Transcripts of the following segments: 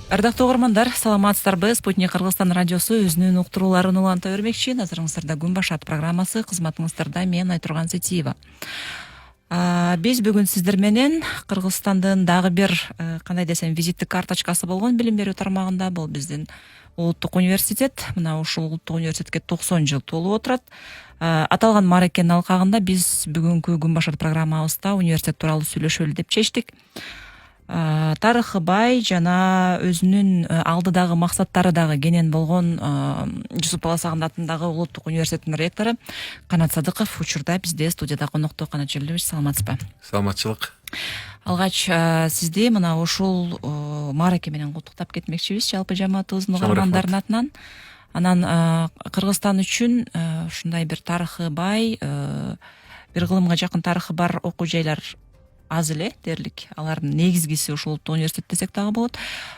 Ардактуу угармандар, саламатсыздарбы? Спутник Кыргызстан радиосу өзүнүн уктурууларын уланта бермекчи. Назарыңыздарда Күн башат программасы, кызматыңыздарда мен Айтурган Сетиева. Биз бүгүн сиздер менен Кыргызстандын дагы бир кандай десем визиттик карточкасы болгон билим берүү тармагында, бул биздин улуттук университет. Мына ушул улуттук университетке 90 жыл толуп отурат. Аталган мааракенин алкагында биз бүгүнкү Күн башат программабызда университет тууралуу сүйлөшөлү деп чечтик. Тарыхы бай жана өзүнүн алдыдагы максаттары дагы кенен болгон Жусуп Баласагын атындагы улуттук университеттин ректору Канат Садыков учурда бизде студияда конокто. Канат Желилович, саламатсызбы? Саламатчылык. Алгач сизди мына ушул маараке менен куттуктап кетмекчибиз, жалпы жамаатыбыздын угармандарынын атынан. Анан Кыргызстан үчүн ушундай бир тарыхы бай, бир кылымга жакын тарыхы бар окуу жайлар аз эле дерлик. Алардын негизгиси ушул улуттук университет десек дагы болот.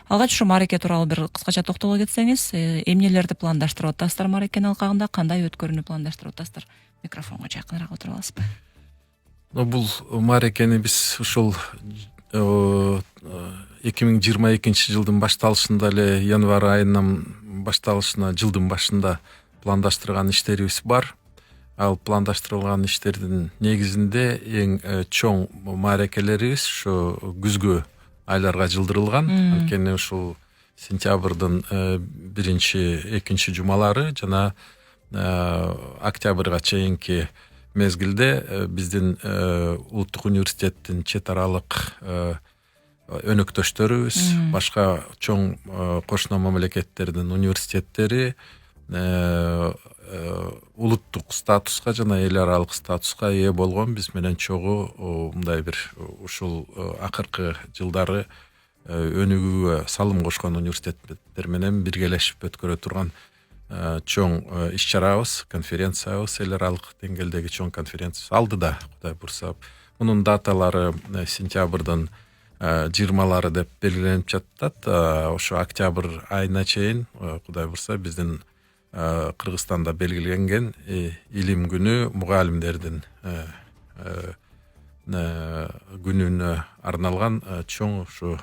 Алгач ушу маараке тууралуу бир кыскача токтоло кетсеңиз, эмнелерди пландаштырып атасыздар мааракенин алкагында, кандай өткөрүүнү пландаштырып атасыздар? Микрофонго жакыныраак отуруп аласызбы? Бул мааракени биз ушул 2022 жылдын башталышында эле, январь айынын башталышына жылдын башында пландаштырган иштерибиз бар. Ал пландаштырылган иштердин негизинде эң чоң мааракелерибиз ушу күзгү айларга жылдырылган. Анткени ушул сентябрдын 1-2 жумалары жана октябрга чейинки мезгилде биздин улуттук университеттин чет аралык өнөктөштөрүбүз, башка чоң кошуна мамлекеттердин университеттери улуттук статуска жана эл аралык статуска ээ болгон биз менен чогуу мындай бир ушул акыркы жылдары өнүгүүгө салым кошкон университеттер менен биргелешип өткөрө турган чоң иш-чарабыз, конференциябыз, эл аралык деңгээлдеги чоң конференция алдыда, Кудай бурса. Мунун даталары сентябрдын 20-лары деп белгиленип жатат. Ошо октябрь айына чейин, Кудай бурса, биздин Кыргызстанда белгиленген илим күнү, мугалимдердин күнүнө арналган чоң ушу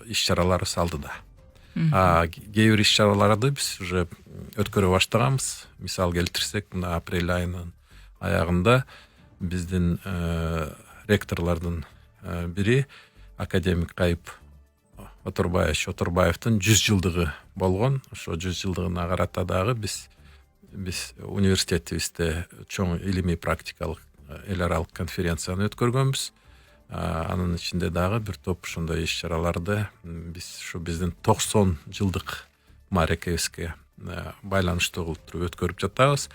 иш-чараларыбыз алдыда. Кээ бир иш-чараларды биз уже өткөрө баштаганбыз. Мисал келтирсек, мына апрель айынын аягында биздин ректорлордун бири академик Кайып Оторбаевдин 100 жылдыгы болгон. Ошо 100 жылдыгына карата дагы биз университетибизде чоң илимий практикалык эл аралык конференцияны өткөргөнбүз. Анын ичинде дагы бир топ ошондой иш-чараларды биз ушу биздин 90 жылдык мааракебизге байланыштуу кылып туруп өткөрүп жатабыз.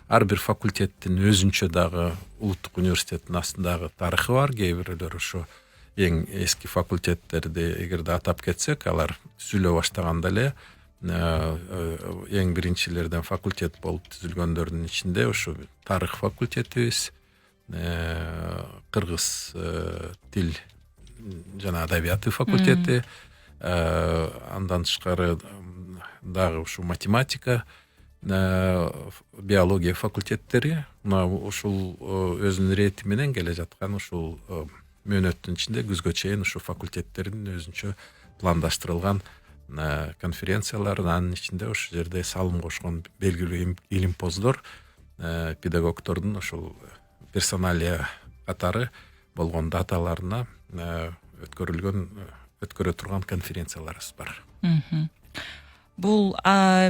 Ар бир факультеттин өзүнчө дагы улуттук университеттин астындагы тарыхы бар. Кээ бирлери ошо эң эски факультеттерди эгерде атап кетсек, алар түзүлө баштаганда эле эң биринчилерден факультет болуп түзүлгөндөрдүн ичинде ошо тарых факультетибиз, кыргыз тил жана адабияты факультети, андан тышкары дагы ушу математика, биология факультеттери, ушул өзүнүн рети менен келе жаткан ушул мөөнөттүн ичинде күзгө чейин ушу факультеттердин өзүнчө пландаштырылган конференциялар, анын ичинде ошол жерде салым кошкон белгилүү илимпоздор, педагогдордун ошол персоналия катары болгон даталарына өткөрө турган конференцияларыбыз бар. Бул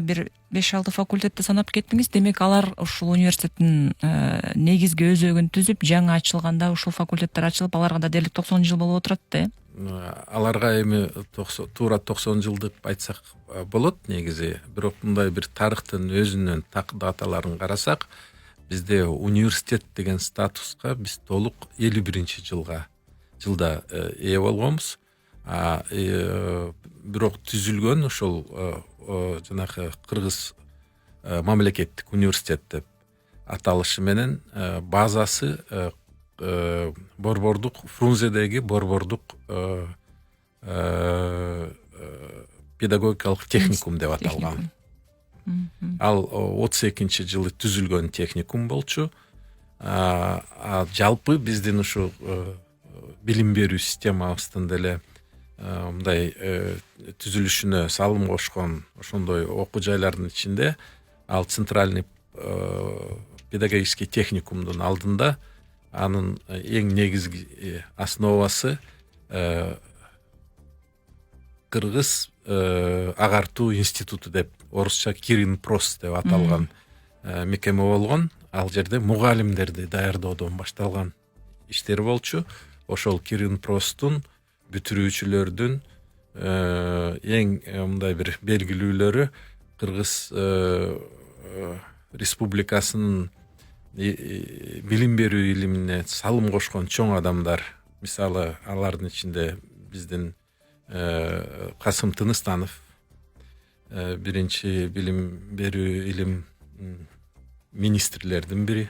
бир 5-6 факультетти санап кеттиңиз. Демек, алар ушул университеттин негизги өзөгүн түзүп, жаңы ачылганда ушул факультеттер ачылып, аларга да дерлик 90 жыл болуп отурат да. Аларга эми туура 90 жыл деп айтсак болот негизи. Бирок мындай бир тарыхтын өзүнүн даталарын карасак, бизде университет деген статуска биз толук 51-жылда ээ болгонбуз. Бирок түзүлгөн ошол жанагы Кыргыз мамлекеттик университет деп аталышы менен базасы Борбордук Фрунзедеги Борбордук педагогикалык техникум деп аталган. Ал 32-жылы түзүлгөн техникум болчу. Жалпы биздин ушу билим берүү системабыздын деле мындай түзүлүшүнө салым кошкон ошондой окуу жайлардын ичинде ал центральный педагогический техникумдун алдында анын эң негизги основасы кыргыз агартуу институту деп орусча Кирин Прос деп аталган мекеме болгон. Ал жерде мугалимдерди даярдоодон башталган иштер болчу. Ошол Кирин Простун бүтүрүүчүлөрдүн эң мындай бир белгилүүлөрү Кыргыз республикасынын билим берүү илимине салым кошкон чоң адамдар. Мисалы, алардын ичинде биздин Касым Тыныстанов, биринчи билим берүү илим министрлердин бири,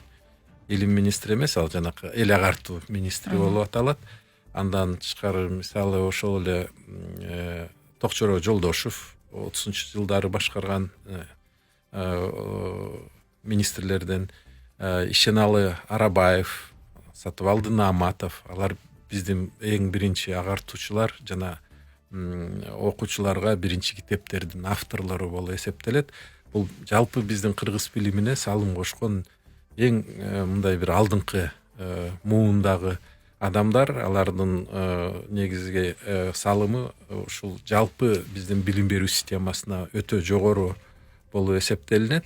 илим министри эмес, ал жанакы эл агартуу министри болуп аталат. Андан тышкары мисалы ошол эле Токчоро Жолдошев 30-жылдары башкарган министрлерден Ишеналы Арабаев, Сатыбалды Нааматов, алар биздин эң биринчи агартуучулар жана окуучуларга биринчи китептердин авторлору болуп эсептелет. Бул жалпы биздин кыргыз билимине салым кошкон эң мындай бир алдыңкы муундагы адамдар. Алардын негизги салымы ушул жалпы биздин билим берүү системасына өтө жогору болуп эсептелинет.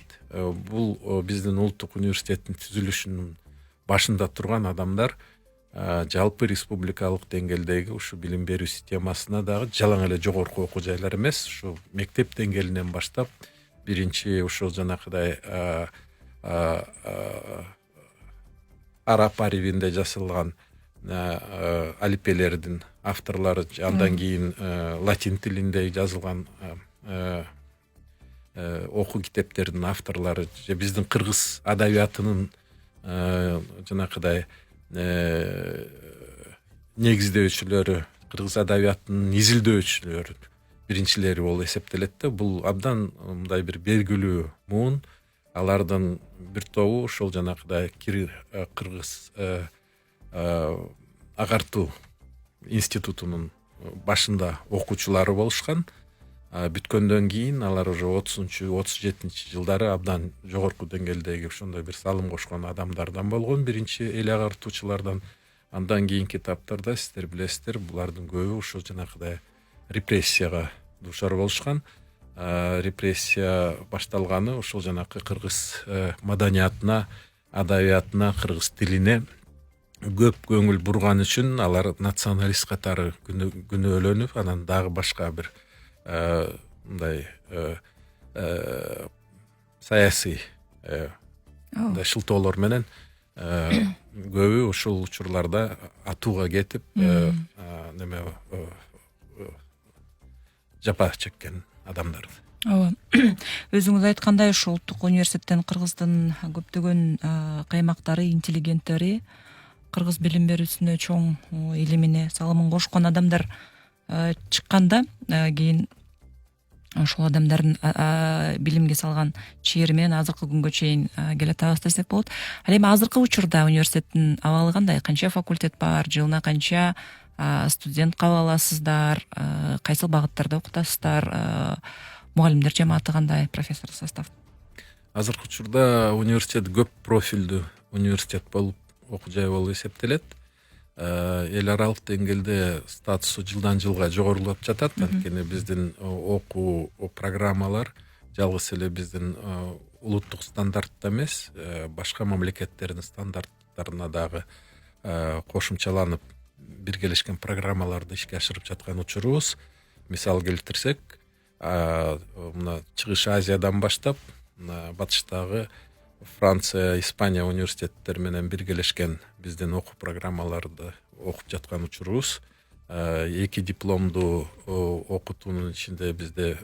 Бул биздин улуттук университеттин түзүлүшүнүн башында турган адамдар жалпы республикалык деңгээлдеги ушу билим берүү системасына дагы жалаң эле жогорку окуу жайлар эмес, ушу мектеп деңгээлинен баштап биринчи ушул жанакыдай араб аривинде жасалган алипелердин авторлору, андан кийин латин тилинде жазылган окуу китептердин авторлору, же биздин кыргыз адабиятынын жанакыдай негиздөөчүлөрү, кыргыз адабиятынын изилдөөчүлөрү биринчилери болуп эсептелет да. Бул абдан мындай бир белгилүү муун. Алардын бир тобу ошол жанакыдай кыргыз агартуу институтунун башында окуучулары болушкан. Бүткөндөн кийин алар уже 30-37 жылдары абдан жогорку деңгээлдеги ошондой бир салым кошкон адамдардан болгон, биринчи эл агартуучулардан. Андан кийинки этаптарда сиздер билесиздер, булардын көбү ошол жанакыдай репрессияга дуушар болушкан. Репрессия башталганы ошол жанакы кыргыз маданиятына, адабиятына, кыргыз тилине көп көңүл бурган үчүн алар националист катары күнөөлөнүп, анан дагы башка бир мындай саясий шылтоолор менен көбү ушул учурларда атууга кетип неме жапа чеккен адамдар. Ооба. Өзүңүз айткандай, ушул улуттук университеттен Кыргыздын көптөгөн каймактары, интеллигенттери, кыргыз билим берүүсүнө чоң илимине салымын кошкон адамдар чыкканда, кийин ошол адамдардын билимге салган чээримен азыркы күнгө чейин келатабыз десек болот. Ал эми азыркы учурда университеттин абалы кандай? Канча факультет бар? Жылына канча студент кабыл аласыздар? Кайсыл багыттарда окутасыздар? Мугалимдер жамааты кандай? Профессор состав? Азыркы учурда университет көп профилдүү университет болуп, окуу жай болуп эсептелет. Эл аралык деңгээлде статусу жылдан жылга жогорулап жатат. Анткени биздин окуу программалар жалгыз эле биздин улуттук стандартта эмес, башка мамлекеттердин стандарттарына дагы кошумчаланып биргелешкен программаларды ишке ашырып жаткан учурубуз. Мисал келтирсек, мына Чыгыш Азиядан баштап батыштагы Франция, Испания университеттери менен биргелешкен биздин окуу программаларды окуп жаткан учурубуз. 2 дипломдуу окутуунун ичинде бизде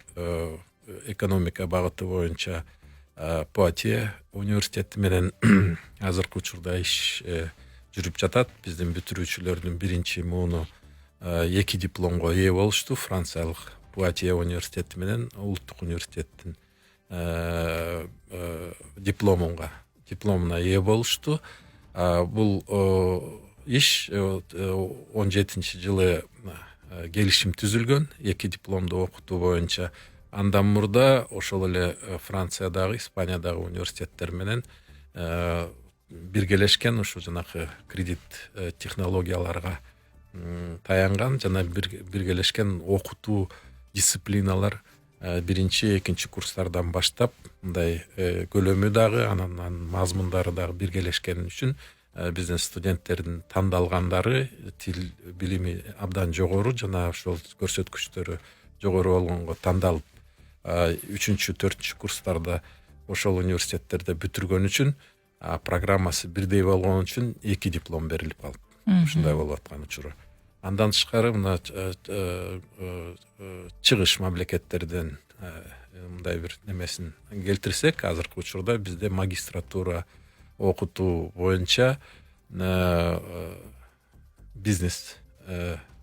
экономика багыты боюнча Пуатье университети менен азыркы учурда иш жүрүп жатат. Биздин бүтүрүүчүлөрдүн биринчи мууну 2 дипломго ээ болушту. Франциялык Пуатье университети менен улуттук университеттин дипломуна ээ болушту. Бул иш 17-жылы келишим түзүлгөн эки дипломду окутуу боюнча. Андан мурда ошол эле Франциядагы, Испаниядагы университеттер менен биргелешкен ушу жанакы кредит технологияларга таянган жана биргелешкен окутуу дисциплиналар биринчи, экинчи курстардан баштап мындай көлөмү дагы анан мазмундары дагы биргелешкен үчүн биздин студенттердин тандалгандары тил билими абдан жогору жана ошол көрсөткүчтөрү жогору болгонго тандалып үчүнчү, төртүнчү курстарда ошол университеттерде бүтүргөн үчүн программасы бирдей болгон үчүн эки диплом берилип калып ушундай болуп аткан учуру. Андан тышкары мына чыгыш мамлекеттерден мындай бир немесин келтирсек, азыркы учурда бизде магистратура окутуу боюнча бизнес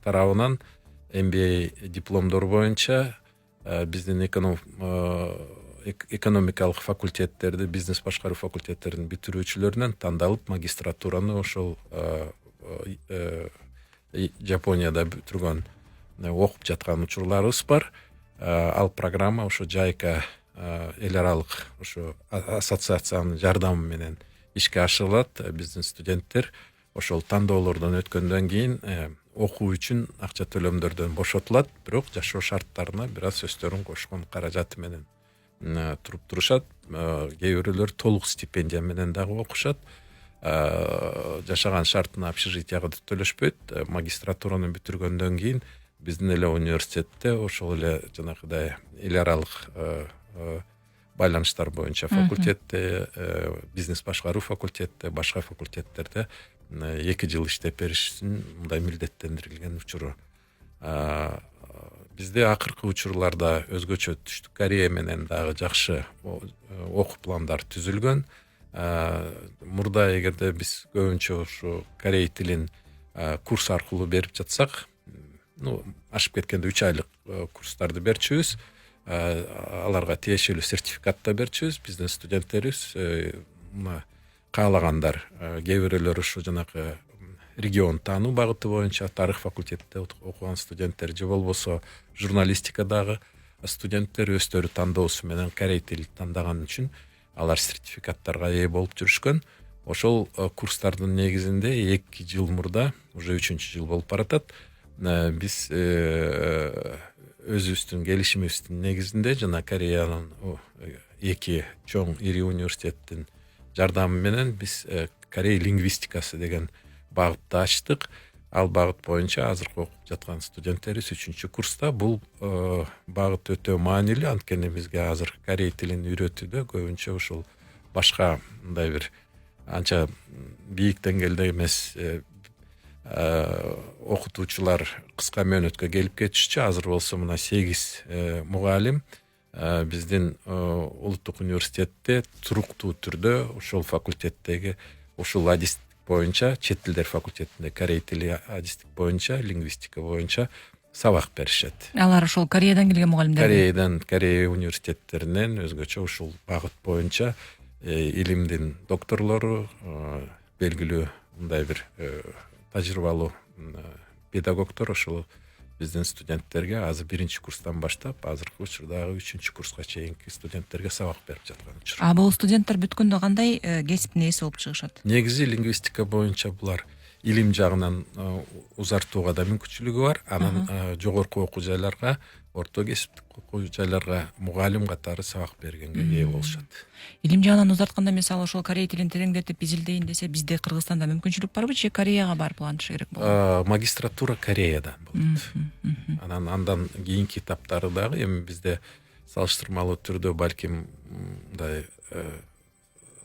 тарабынан MBA дипломдор боюнча биздин экономикалык факультеттерди, бизнес башкаруу факультеттерин бүтүрүүчүлөрүнөн тандалып магистратураны ошол Жапонияда бүтүргөн окуп жаткан учурларыбыз бар. Ал программа ошо Жайка эл аралык ошо ассоциациянын жардамы менен ишке ашырылат. Биздин студенттер ошол тандоолордон өткөндөн кийин окуу үчүн акча төлөмдөрдөн бошотулат, бирок жашоо шарттарына бир аз өздөрүнүн кошкон каражаты менен туруп турушат. Кээ бирөөлөр толук стипендия менен дагы окушат. Жашаган шартына общежитияга төлөшпөйт. Магистратураны бүтүргөндөн кийин биздин эле университетте ошол эле жанагыдай эл аралык байланыштар боюнча факультетте, бизнес башкаруу факультетте, башка факультеттерде 2 жыл иштеп бериш үчүн мындай милдеттендирилген учуру. Бизде акыркы учурларда өзгөчө Түштүк Корея менен дагы жакшы окуу пландар түзүлгөн. Мурда эгерде биз көбүнчө ушу корей тилин курс аркылуу берип жатсак, ашып кеткенде 3 айлык курстарды берчүбүз. Аларга тиешелүү сертификат да берчүбүз. Биздин студенттерибиз каалагандар, кээ бирөөлөр ушу жанакы регион таануу багыты боюнча тарых факультетте окуган студенттер же болбосо журналистикадагы студенттер өздөрү тандоосу менен корей тилин тандаган үчүн алар сертификаттарга ээ болуп жүрүшкөн. Ошол курстардын негизинде 2 жыл мурда, уже 3-жыл болуп баратат. Биз өзүбүздүн келишимибиздин негизинде жана Кореянын 2 чоң ири университеттин жардамы менен биз корей лингвистикасы деген багытты ачтык. Ал багыт боюнча азыркы окуп жаткан студенттерибиз 3-чү курста. Бул багыт өтө маанилүү, анткени бизге азыр корей тилин үйрөтүүдө көбүнчө ушул башка мындай бир анча бийик деңгээлде эмес окутуучулар кыска мөөнөткө келип кетишчү. Азыр болсо мына 8 мугалим биздин улуттук университетте туруктуу түрдө ошол факультеттеги ушул адистик боюнча, чет тилдер факультетинде корей тили адистик боюнча, лингвистика боюнча сабак беришет. Алар ошол Кореядан келген мугалимдер. Корей университеттеринен өзгөчө ушул багыт боюнча илимдин докторлору, белгилүү мындай бир тажрыйбалуу педагогдор ошол биздин студенттерге азыр 1-чи курстан баштап азыркы учурдагы 3-чү курска чейинки студенттерге сабак берип жаткан учур. Бул студенттер бүткөндө кандай кесиптин ээси болуп чыгышат? Негизи лингвистика боюнча булар илим жагынан узартууга да мүмкүнчүлүгү бар. Анан жогорку окуу жайларга, орто кесиптик окуу жайларга мугалим катары сабак бергенге ээ болушат. Илим жагынан узартканда мисалы ошол корей тилин тереңдетип изилдейин десе, бизде Кыргызстанда мүмкүнчүлүк барбы же Кореяга барып антыш керек болот? Магистратура Кореядан болот. Андан кийинки этаптары дагы эми бизде салыштырмалуу түрдө балким мындай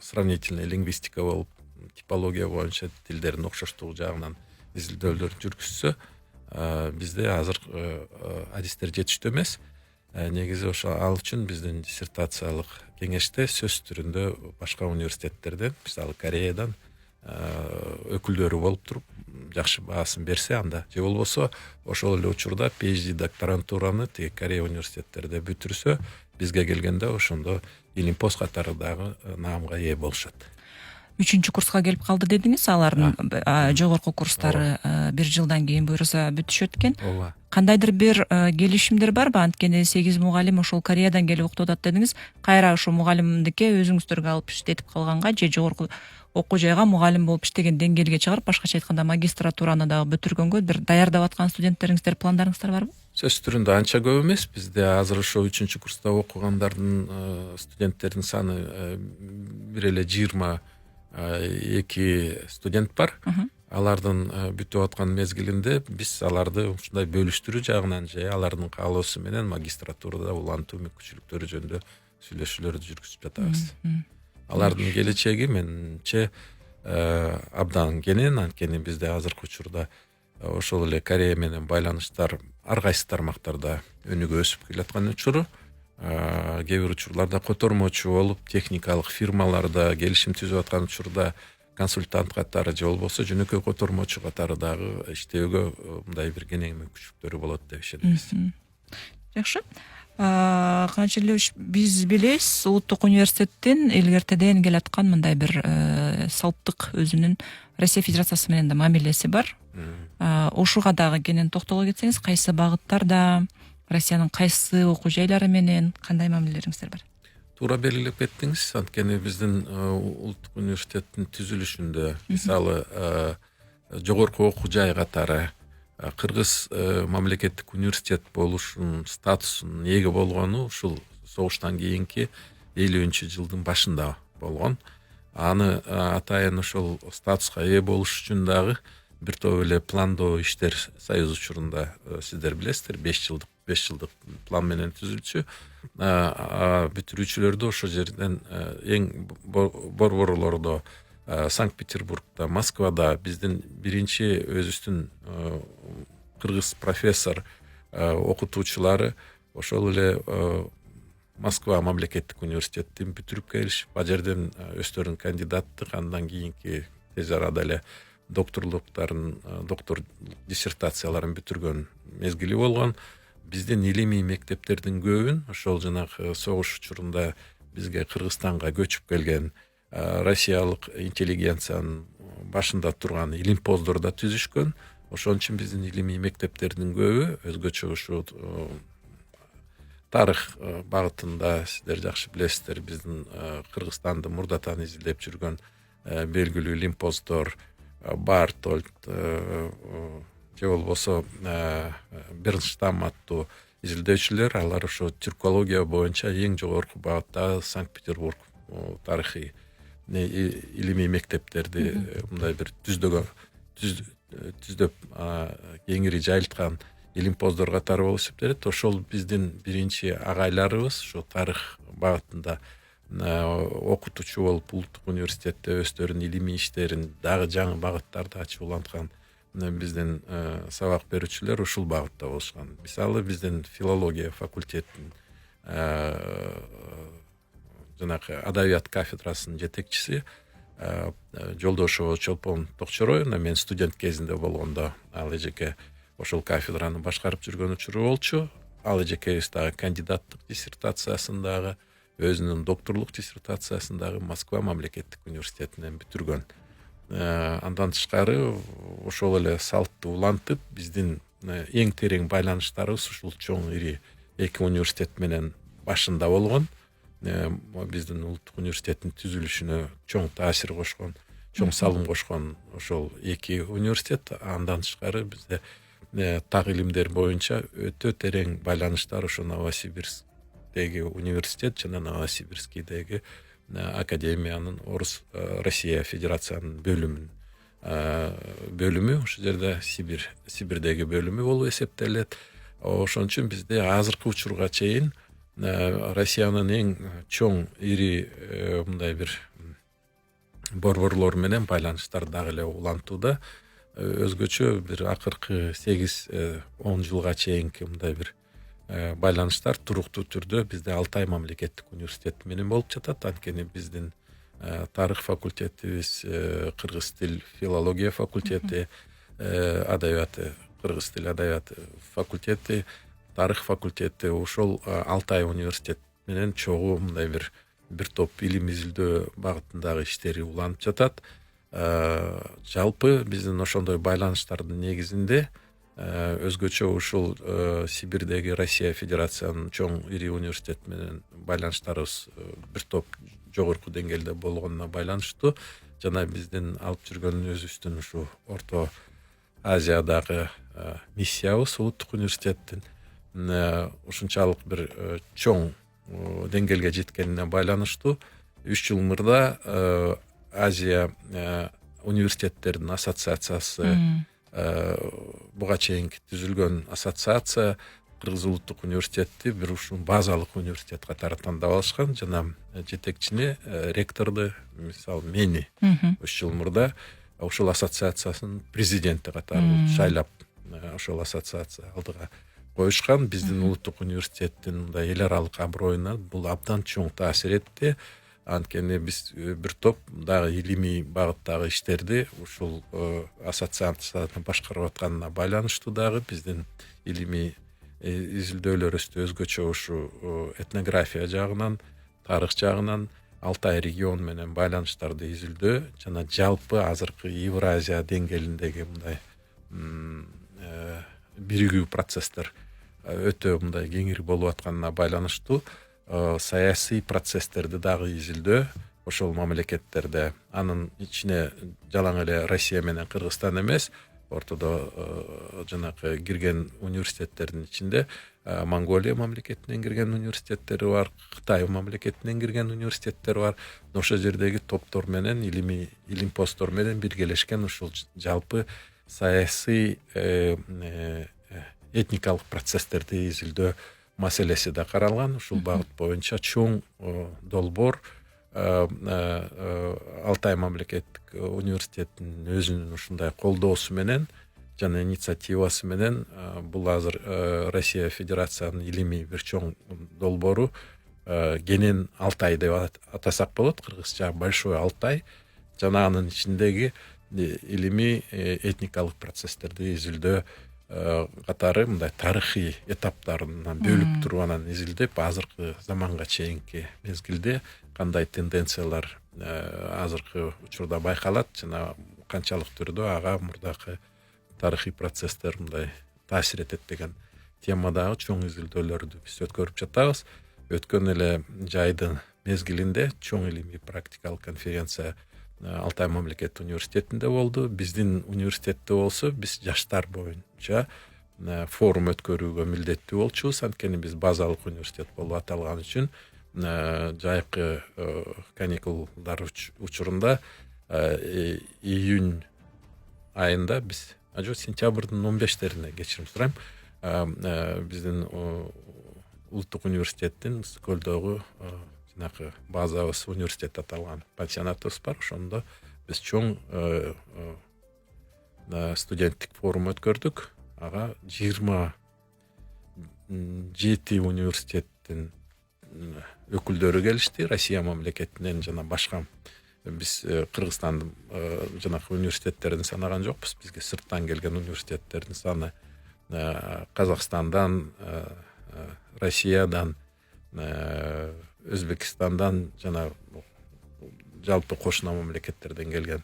сравнительный лингвистика болуп, типология боюнча тилдердин окшоштугу жагынан изилдөөлөр жүргүзсө, бизде азыр адистер жетиштүү эмес. Негизи ошо ал үчүн биздин диссертациялык кеңеште сөз түрүндө башка университеттерден, мисалы Кореядан өкүлдөрү болуп туруп жакшы баасын берсе, анда же болбосо ошол эле учурда PhD докторантураны тиги Корея университеттерде бүтүрсө, бизге келгенде ошондо илим пост катары дагы наамга ээ болушат. 3 курска келип калды дедиңиз, алардын жогорку курстары 1 жылдан кийин буюрса бүтүшөт экен. Ооба. Кандайдыр бир келишимдер барбы? Анткени 8 мугалим ошол Кореядан келип окутуп атат дедиңиз. Кайра ошо мугалимдикке өзүңүздөргө алып иштетип калганга же жогорку окуу жайга мугалим болуп иштеген деңгээлге чыгарып, башкача айтканда магистратураны дагы бүттүргөнгө бир даярдап аткан студенттериңиздер, пландарыңыздар барбы? Сөз түрүндө анча көп эмес. Бизде азыр ошо 3-курста окугандардын студенттердин саны 1,22 студент бар. Алардын бүтүп аткан мезгилинде биз аларды ушундай бөлүштүрүү жагынан же алардын каалоосу менен магистратурада улантуу мүмкүнчүлүктөрү жөнүндө сүйлөшүүлөрдү жүргүзүп жатабыз. Алардын келечеги менимче абдан кенен, анткени бизде азыркы учурда ошол эле Корея менен байланыштар ар кайсы тармактарда өнүгүп өсүп келаткан учуру, кээ бир учурларда котормочу болуп техникалык фирмаларда келишим түзүп аткан учурда консультант катары же болбосо жөнөкөй котормочу катары дагы иштөөгө мындай бир кенен мүмкүнчүлүктөрү болот деп ишенебиз. Жакшы. Канча эле биз билебиз, Улуттук университеттин илгертеден келаткан мындай бир салттык өзүнүн Россия Федерациясы менен да мамилеси бар. Ошуга дагы кенен токтоло кетсеңиз, кайсы багыттарда, Россиянын кайсы окуу жайлары менен кандай мамилелериңиздер бар? Туура белгилеп кеттиңиз. Анткени биздин Улуттук университеттин түзүлүшүндө мисалы жогорку окуу жай катары Кыргыз мамлекеттик университет болушунун статусунун ээге болгону ушул согуштан кийинки 50-жылдын башында болгон. Аны атайын ошол статуска ээ болуш үчүн дагы бир топ эле пландоо иштер Союз учурунда сиздер билесиздер, 5 жылдык план менен түзүлчү. Бүтүрүүчүлөрдү ошол жерден эң борборлордо Санкт-Петербургда, Москвада биздин биринчи өзүбүздүн кыргыз профессор окутуучулары ошол эле Москва мамлекеттик университетин бүтүрүп келишип, ал жерден өздөрүнүн кандидаттык, андан кийинки тез арада эле доктор диссертацияларын бүтүргөн мезгили болгон. Биздин илимий мектептердин көбүн ошол жанагы согуш учурунда бизге Кыргызстанга көчүп келген россиялык интеллигенциянын башында турган илимпоздордо түзүшкөн. Ошон үчүн биздин илимий мектептердин көбү өзгөчө ушу тарых багытында сиздер жакшы билесиздер, биздин Кыргызстанды мурдатан изилдеп жүргөн белгилүү илимпоздор Бартольд же болбосо Бернштам аттуу изилдөөчүлөр, алар ошо тюркология боюнча эң жогорку багыттагы Санкт-Петербург тарыхый илимий мектептерди мындай бир түздөп кеңири жайылткан илимпоздор катары болуп эсептелет. Ошол биздин биринчи агайларыбыз ошо тарых багытында окутуучу болуп Улуттук университетте өздөрүнүн илимий иштерин дагы жаңы багыттарды ачып уланткан биздин сабак берүүчүлөр ушул багытта болушкан. Мисалы биздин филология факультетинин жанагы адабият кафедрасынын жетекчиси Жолдошева Чолпон Токчороевна, мен студент кезинде болгондо ал эжеке ошол кафедраны башкарып жүргөн учуру болчу. Ал эжекебиз дагы кандидаттык диссертациясын дагы, өзүнүн докторлук диссертациясын дагы Москва мамлекеттик университетинен бүтүргөн. Андан тышкары ошол эле салтты улантып, биздин эң терең байланыштарыбыз ушул чоң ири эки университет менен башында болгон. Биздин Улуттук университеттин түзүлүшүнө чоң таасир кошкон, чоң салым кошкон ошол эки университет. Андан тышкары бизде так илимдер боюнча өтө терең байланыштар ошо Новосибирскдеги университет жана Новосибирскдеги академиянын Россия Федерациянын бөлүмү ошол жерде Сибирдеги бөлүмү болуп эсептелет. Ошон үчүн бизде азыркы учурга чейин Россиянын эң чоң ири мындай бир борборлор менен байланыштар дагы эле улантууда. Өзгөчө бир акыркы 8-10 жылга чейинки мындай бир байланыштар туруктуу түрдө бизде Алтай мамлекеттик университети менен болуп жатат. Анткени биздин тарых факультетибиз, кыргыз тил филология факультети, адабияты, кыргыз тил адабияты факультети, тарых факультети ушул Алтай университет менен чогуу мындай бир бир топ илим изилдөө багытындагы иштери уланып жатат. Жалпы биздин ошондой байланыштардын негизинде өзгөчө ушул Сибирдеги Россия Федерациянын чоң ири университет менен байланыштарыбыз бир топ жогорку деңгээлде болгонуна байланыштуу жана биздин алып жүргөн өзүбүздүн ушу Орто Азиядагы миссиябыз улуттук университеттин ушунчалык бир чоң деңгээлге жеткенине байланыштуу 3 жыл мурда Азия университеттердин ассоциациясы буга чейинки түзүлгөн ассоциация Кыргыз улуттук университетти бир ушул базалык университет катары тандап алышкан жана жетекчине ректорду мисалы мени 3 жыл мурда ушул ассоциациясынын президенти катары шайлап ошол ассоциация алдыга коюшкан. Биздин улуттук университеттин мындай эл аралык аброюна бул абдан чоң таасир этти. Анткени биз бир топ дагы илимий багыттагы иштерди ушул ассоциацияны башкарып атканына байланыштуу дагы биздин илимий изилдөөлөрүбүздү өзгөчө ушу этнография жагынан, тарых жагынан Алтай регион менен байланыштарды изилдөө жана жалпы азыркы Евразия деңгээлиндеги мындай биригүү процесстер өтө мындай кеңири болуп атканына байланыштуу саясий процесстерди дагы изилдөө ошол мамлекеттерде, анын ичине жалаң эле Россия менен Кыргызстан эмес, ортодо жанакы кирген университеттердин ичинде Монголия мамлекетинен кирген университеттери бар, Кытай мамлекетинен кирген университеттер бар. Ошол жердеги топтор менен илимпоздор менен биргелешкен ушул жалпы саясий этникалык процесстерди изилдөө маселеси да каралган. Ушул багыт боюнча чоң долбоор Алтай мамлекеттик университетинин өзүнүн ушундай колдоосу менен жана инициативасы менен бул азыр Россия Федерациянын илимий бир чоң долбоору Кенен Алтай деп атасак болот, кыргызча Большой Алтай, жана анын ичиндеги илимий этникалык процесстерди изилдөө катары мындай тарыхый этаптарынан бөлүп туруп анан изилдеп азыркы заманга чейинки мезгилде кандай тенденциялар азыркы учурда байкалат жана канчалык түрдө ага мурдакы тарыхый процесстер мындай таасир этет деген темадагы чоң изилдөөлөрдү биз өткөрүп жатабыз. Өткөн эле жайдын мезгилинде чоң илимий практикалык конференция Алтай мамлекеттик университетинде болду. Биздин университетте болсо биз жаштар боюнча форум өткөрүүгө милдеттүү болчубуз. Анткени биз базалык университет болуп аталган үчүн жайкы каникулдар учурунда июнь айында биз сентябрдын 15-терине кечирим сурайм, биздин улуттук университеттин Ысык-Көлдөгү жанакы базабыз университет аталган пансионатыбыз бар. Ошондо биз чоң студенттик форум өткөрдүк. Ага 27 университеттин өкүлдөрү келишти, Россия мамлекетинен жана башка. Биз Кыргызстандын жанакы университеттерин санаган жокпуз. Бизге сырттан келген университеттердин саны Казакстандан, Россиядан, Өзбекстандан жана жалпы кошуна мамлекеттерден келген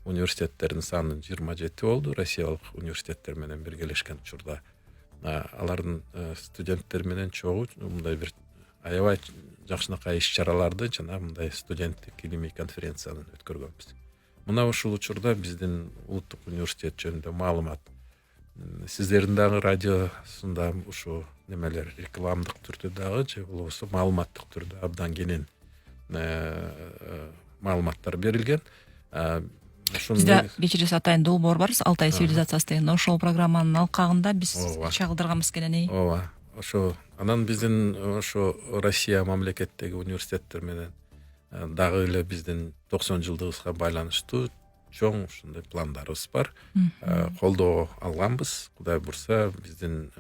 университеттердин саны 27 болду. Россиялык университеттер менен биргелешкен учурда алардын студенттери менен чогуу мындай бир аябай жакшынакай иш-чараларды жана мындай студенттик илимий конференцияны өткөргөнбүз. Мына ушул учурда биздин улуттук университет жөнүндө маалымат сиздердин дагы радиосунда ушу немелер рекламдык түрдө дагы же болбосо маалыматтык түрдө абдан кенен маалыматтар берилген. Бизде кечирис атайын долбоор бар, Алтай цивилизациясы деген. Ошол программанын алкагында биз чагылдырганбыз экен. Ооба. Ошо анан биздин ошо Россия мамлекеттеги университеттер менен дагы эле биздин 90 жылдыгыбызга байланыштуу чоң ушундай пландарыбыз бар. Колдоо алганбыз. Кудай бурса биздин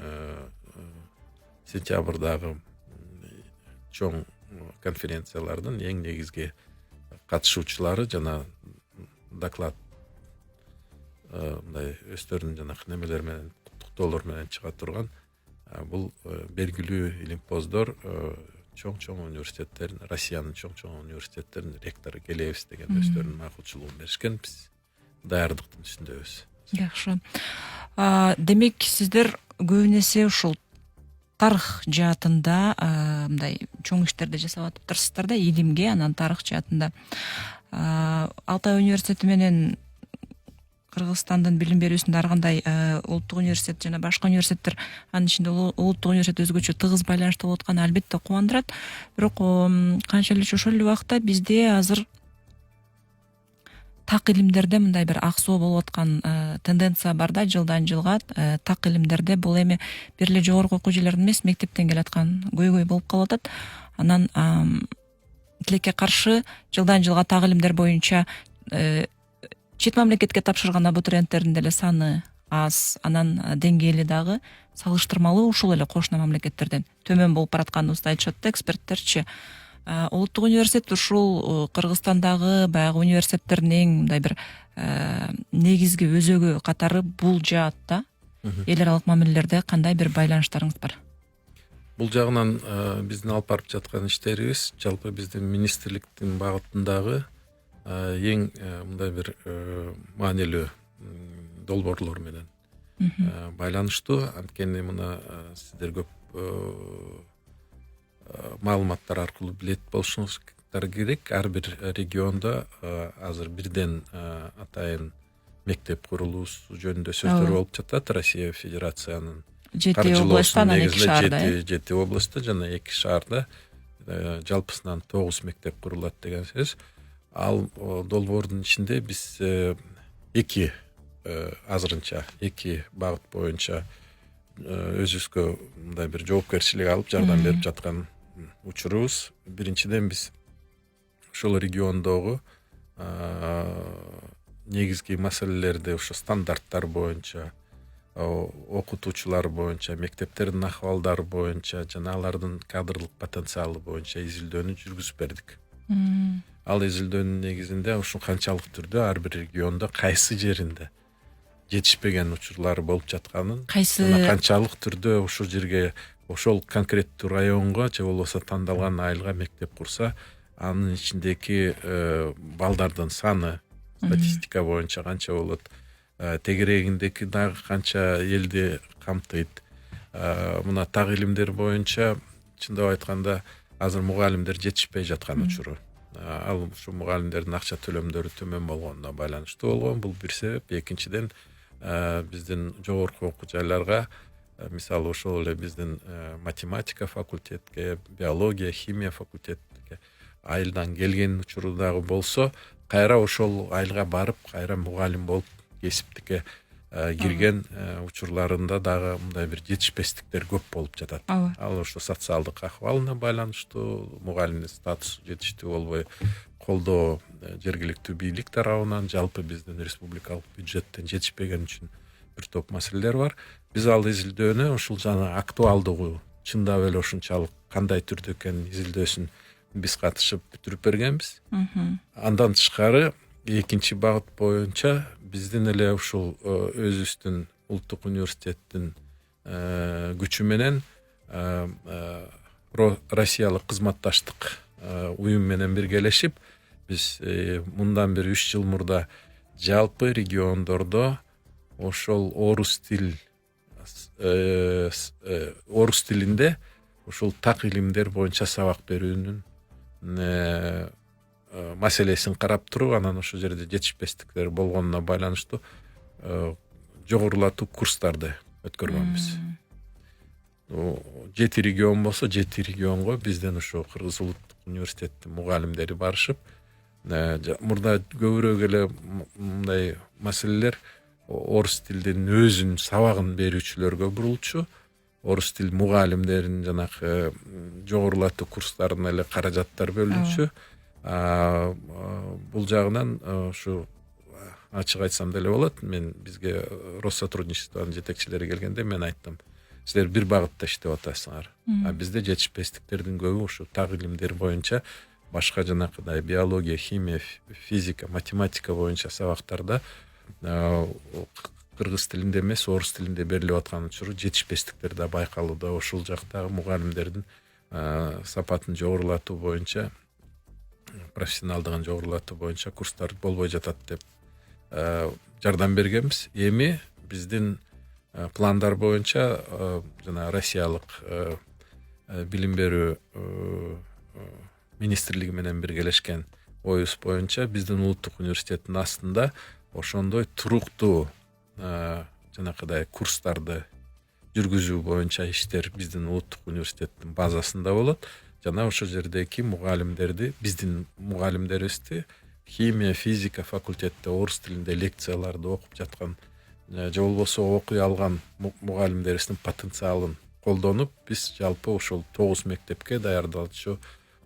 сентябрдагы чоң конференциялардын эң негизги катышуучулары жана доклад мындай өздөрүнүн жанакы немелер менен куттуктоолор менен чыга турган бул белгилүү илимпоздор чоң университеттерин, Россиянын чоң университеттеринин ректору келебиз деген өздөрүнүн макулчулугун беришкен. Биз даярдыктын үстүндөбүз. Жакшы. Демек сиздер көбүн эсе ушул тарых жаатында мындай чоң иштерди жасап атыптырсыздар да, илимге, анан тарых жаатында. Алтай университети менен Кыргызстандын билим берүүсүндө ар кандай улуттук университет жана башка университеттер, анын ичинде улуттук университет өзгөчө тыгыз байланышта болуп атканы албетте кубандырат. Бирок канчалык ошол эле убакта бизде азыр так илимдерде мындай бир аксоо болуп аткан тенденция бар да, жылдан жылга так илимдерде бул эми бир эле жогорку окуу жайлардан эмес, мектептен келаткан көйгөй болуп калып атат. Анан тилекке каршы жылдан жылга так илимдер боюнча чет мамлекетке тапшырган абитуриенттердин деле саны аз, анан деңгээли дагы салыштырмалуу ушул эле кошуна мамлекеттерден төмөн болуп баратканыбызды айтышат да эксперттерчи. Улуттук университет ушул Кыргызстандагы баягы университеттердин эң мындай бир негизги өзөгү катары бул жаатта эл аралык мамилелерде кандай бир байланыштарыңыз бар? Бул жагынан биздин алып барып жаткан иштерибиз жалпы биздин министрликтин багытындагы эң мындай бир маанилүү долбоорлор менен байланыштуу. Анткени мына сиздер көп маалыматтар аркылуу билет болушуңуздар керек. Ар бир региондо азыр бирден атайын мектеп курулуусу жөнүндө сөздөр болуп жатат. Россия Федерациянын 7 областта, анан 2 шаарда. 7 областта жана 2 шаарда жалпысынан 9 мектеп курулат деген сөз. Ал долбоордун ичинде биз азырынча 2 багыт боюнча өзүбүзгө мындай бир жоопкерчилик алып жардам берип жаткан учурубуз. Биринчиден биз ошол региондогу негизги маселелерди ошо стандарттар боюнча, окутуучулар боюнча, мектептердин акыбалдары боюнча жана алардын кадрлык потенциалы боюнча изилдөөнү жүргүзүп бердик. Ал изилдөөнүн негизинде ушул канчалык түрдө ар бир региондо кайсы жеринде жетишпеген учурлары болуп жатканын, жана канчалык түрдө ушул жерге, ошол конкреттүү районго же болбосо тандалган айылга мектеп курса, анын ичиндеги балдардын саны статистика боюнча канча болот, тегерегиндеги дагы канча элди камтыйт. Мына так илимдер боюнча чындап айтканда азыр мугалимдер жетишпей жаткан учуру. Ал ушу мугалимдердин акча төлөмдөрү төмөн болгонуна байланыштуу болгон. Бул бир себеп. Экинчиден биздин жогорку окуу жайларга, мисалы ошол эле биздин математика факультетке, биология, химия факультетке айылдан келген учуру дагы болсо, кайра ошол айылга барып, кайра мугалим болуп кесиптикке кирген учурларында дагы мындай бир жетишпестиктер көп болуп жатат. Ал ошо социалдык акыбалына байланыштуу, мугалимдин статусу жетиштүү болбой, колдоо жергиликтүү бийлик тарабынан, жалпы биздин республикалык бюджеттен жетишпеген үчүн бир топ маселелер бар. Биз ал изилдөөнү ушул жана актуалдыгы чындап эле ушунчалык кандай түрдө экенин изилдөөсүн биз катышып бүтүрүп бергенбиз. Андан тышкары экинчи багыт боюнча биздин эле ушул өзүбүздүн улуттук университеттин күчү менен Россиялык кызматташтык уюм менен биргелешип, биз мындан бир 3 жыл мурда жалпы региондордо ошол орус тилинде ушул так илимдер боюнча сабак берүүнүн маселесин карап туруп, анан ошол жерде жетишпестиктер болгонуна байланыштуу жогорулатуу курстарды өткөргөнбүз. 7 регион болсо, 7 регионго бизден ошо Кыргыз улуттук университеттин мугалимдери барышып, мурда көбүрөөк эле мындай маселелер орус тилдин өзүнүн сабагын берүүчүлөргө бурулчу, орус тил мугалимдерин жанакы жогорулатуу курстарына эле каражаттар бөлүнчү. Бул жагынан ушу ачык айтсам деле болот. Мен бизге Россотрудничествонун жетекчилери келгенде мен айттым: силер бир багытта иштеп атасыңар. Бизде жетишпестиктердин көбү ушу так илимдер боюнча, башка жанакыдай биология, химия, физика, математика боюнча сабактарда кыргыз тилинде эмес, орус тилинде берилип аткан учуру жетишпестиктер да байкалууда. Ошол жактагы мугалимдердин сапатын жогорулатуу боюнча, профессионалдыгын жогорулатуу боюнча курстар болбой жатат деп жардам бергенбиз. Эми биздин пландар боюнча жана Россиялык билим берүү министрлиги менен биргелешкен оюбуз боюнча биздин улуттук университеттин астында ошондой туруктуу жанакыдай курстарды жүргүзүү боюнча иштер биздин улуттук университеттин базасында болот. Жана ошол жердеги мугалимдерди, биздин мугалимдерибизди химия, физика факультетте орус тилинде лекцияларды окуп жаткан же болбосо окуй алган мугалимдерибиздин потенциалын колдонуп, биз жалпы ошол 9 мектепке даярдоочу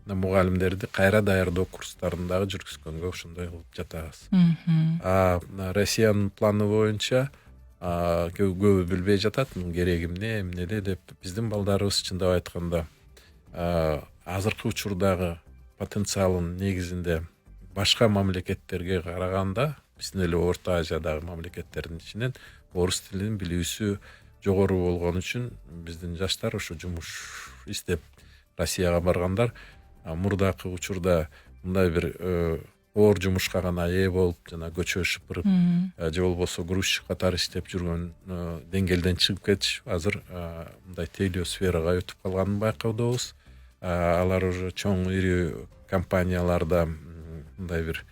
мугалимдерди кайра даярдоо курстарын дагы жүргүзгөнгө ошондой кылып жатабыз. Россиянын планы боюнча көбү билбей жатат, кереги эмнеде деп. Биздин балдарыбыз чындап айтканда азыркы учурдагы потенциалын негизинде башка мамлекеттерге караганда, биздин эле Орто Азиядагы мамлекеттердин ичинен орус тилин билүүсү жогору болгон үчүн биздин жаштар ошо жумуш издеп Россияга баргандар мурдакы учурда мындай бир оор жумушка гана ээ болуп, жана көчө шыпырып же болбосо грузчик катары иштеп жүргөн деңгээлден чыгып кетишип, азыр мындай тейлөө сферага өтүп калганын байкоодобуз. Алар уже чоң ири компанияларда мындай бир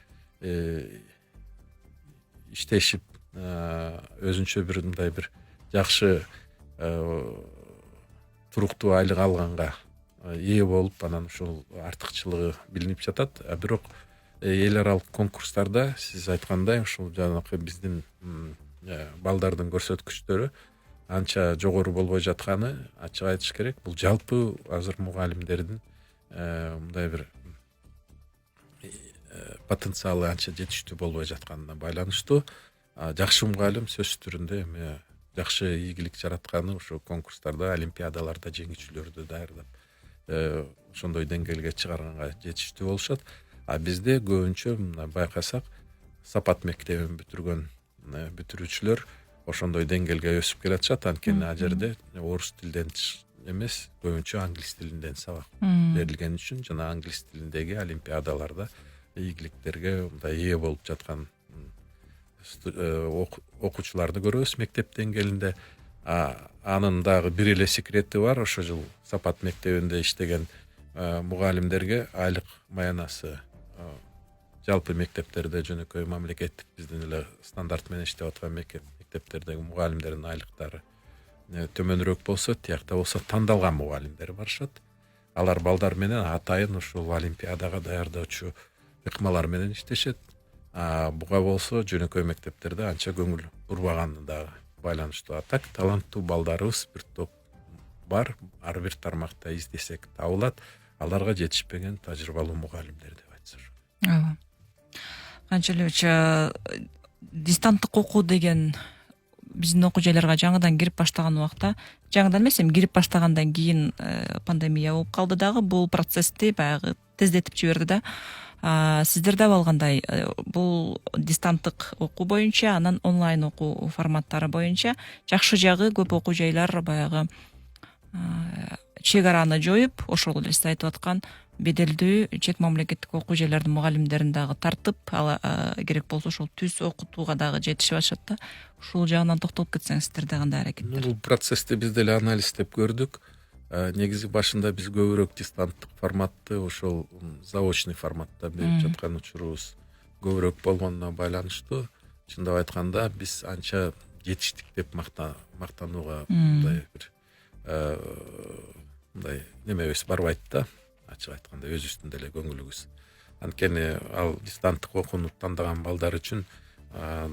иштешип, өзүнчө бир мындай бир жакшы туруктуу айлык алганга ээ болуп, анан ушул артыкчылыгы билинип жатат. Бирок эл аралык конкурстарда сиз айткандай ушул жанакы биздин балдардын көрсөткүчтөрү анча жогору болбой жатканы ачык айтыш керек. Бул жалпы азыр мугалимдердин мындай бир потенциалы анча жетиштүү болбой жатканына байланыштуу. Жакшы мугалим сөзсүз түрүндө эми жакшы ийгилик жаратканы ошо конкурстарда, олимпиадаларда жеңүүчүлөрдү даярдап ошондой деңгээлге чыгарганга жетиштүү болушат. Бизде көбүнчө байкасак Сапат мектебин бүтүрүүчүлөр ошондой деңгээлге өсүп келатышат. Анткени ал жерде орус тилден эмес, көбүнчө англис тилинден сабак берилгени үчүн жана англис тилиндеги олимпиадаларда ийгиликтерге мындай ээ болуп жаткан окуучуларды көрөбүз мектеп деңгээлинде. Анын дагы бир эле секрети бар. Ошол жыл Сапат мектебинде иштеген мугалимдерге айлык маянасы жалпы мектептерде жөнөкөй мамлекеттик биздин эле стандарт менен иштеп аткан мектептердеги мугалимдердин айлыктары төмөнүрөөк болсо, тиякта болсо тандалган мугалимдер барышат. Алар балдар менен атайын ушул олимпиадага даярдоочу ыкмалар менен иштешет. Буга болсо жөнөкөй мектептерде анча көңүл бурбаганы дагы байланыштуу. Так таланттуу балдарыбыз бир топ бар, ар бир тармакта издесек табылат. Аларга жетишпеген тажрыйбалуу мугалимдер деп айтсак. Ооба. Канчалык дистанттык окуу деген биздин окуу жайларга жаңыдан кирип баштаган убакта, жаңыдан эмес, кирип баштагандан кийин пандемия болуп калды дагы, бул процессти баягы тездетип жиберди да. Сиздер дагы алгандай бул дистанттык окуу боюнча, анан онлайн окуу форматтары боюнча жакшы жагы көп окуу жайлар баягы чек араны жоюп, ошол эле сиз айтып аткан беделдүү чет мамлекеттик окуу жайлардын мугалимдерин дагы тартып, керек болсо ошол түз окутууга дагы жетишип атышат да. Ушул жагынан токтолуп кетсеңиз, сиздерде кандай аракеттер? Бул процессти биз деле анализдеп көрдүк. Негизи башында биз көбүрөөк дистанттык форматты, ошол заочный форматта берип жаткан учурубуз көбүрөөк болгонуна байланыштуу. Чындап айтканда биз анча жетиштик деп мактанууга мындай бир мындай немебиз барбайт да. Ачык айтканда өзүбүздүн деле көңүлүбүз. Анткени ал дистанттык окууну тандаган балдар үчүн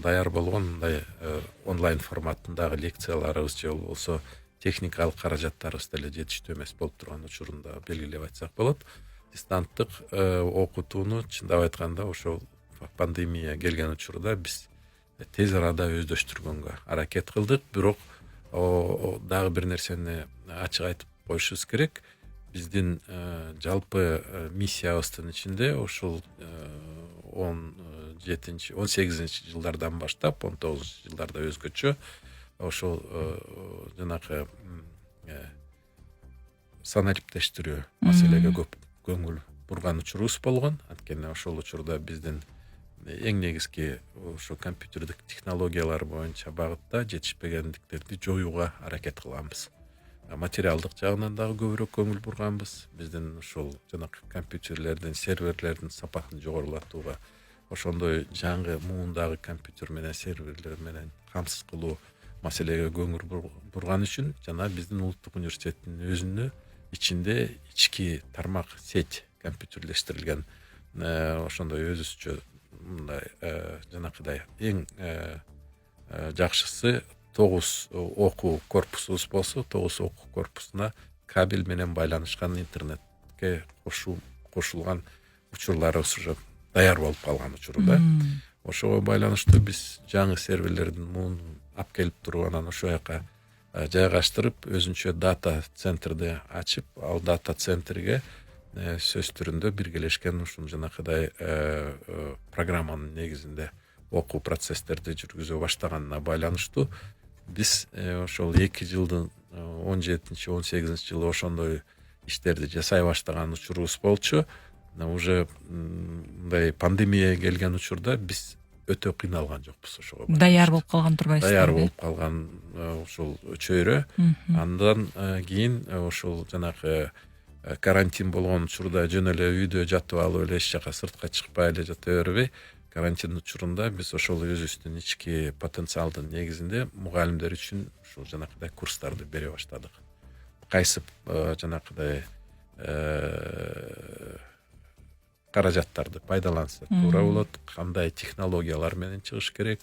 даяр болгон мындай онлайн форматындагы лекцияларыбыз же болбосо техникалык каражаттарыбыз деле жетиштүү эмес болуп турган учурунда белгилеп айтсак болот. Дистанттык окутууну чындап айтканда ошол пандемия келген учурда биз тез арада өздөштүргөнгө аракет кылдык. Бирок дагы бир нерсени ачык айтып коюшубуз керек. Биздин жалпы миссиябыздын ичинде ошол 18 жылдардан баштап 19 жылдарда өзгөчө ошол жанакы санариптештирүү маселеге көп көңүл бурган учурубуз болгон. Анткени ошол учурда биздин эң негизги ошо компьютердик технологиялар боюнча багытта жетишпегендиктерди жоюуга аракет кылганбыз. Материалдык жагынан дагы көбүрөөк көңүл бурганбыз. Биздин ошол жанакы компьютерлердин, серверлердин сапасын жогорулатууга, ошондой жаңы муундагы компьютер менен серверлер менен камсыз кылуу маселеге көңүл бурган үчүн жана биздин улуттук университеттин өзүнө ичинде ички тармак сеть компьютерлештирилген ошондой өзүбүзчө мындай жанакыдай эң жакшысы 9 окуу корпусубуз болсо, 9 окуу корпусуна кабель менен байланышкан интернетке кошулган учурларыбыз уже даяр болуп калган учурда. Ошого байланыштуу биз жаңы серверлердин муун алып келип туруп, анан ошол жака жайгаштырып, өзүнчө дата центрди ачып, ал дата центрге сөз түрүндө биргелешкен ушул жанакыдай программанын негизинде окуу процесстерди жүргүзө баштаганына байланыштуу биз ошол 2 жылдын 17-18 жылы ошондой иштерди жасай баштаган учурубуз болчу. Уже мындай пандемия келген учурда биз өтө кыйналган жокпуз ошого. Даяр болуп калган турбайсызбы? Даяр болуп калган ошол чөйрө. Андан кийин ошол жанакы карантин болгон учурда жөн эле үйдө жатып алып эле эч жака сыртка чыкпай эле жата бербей, карантин учурунда биз ошол өзүбүздүн ички потенциалдын негизинде мугалимдер үчүн ушул жанакыдай курстарды бере баштадык. Кайсы жанакыдай каражаттарды пайдаланса туура болот, кандай технологиялар менен чыгыш керек,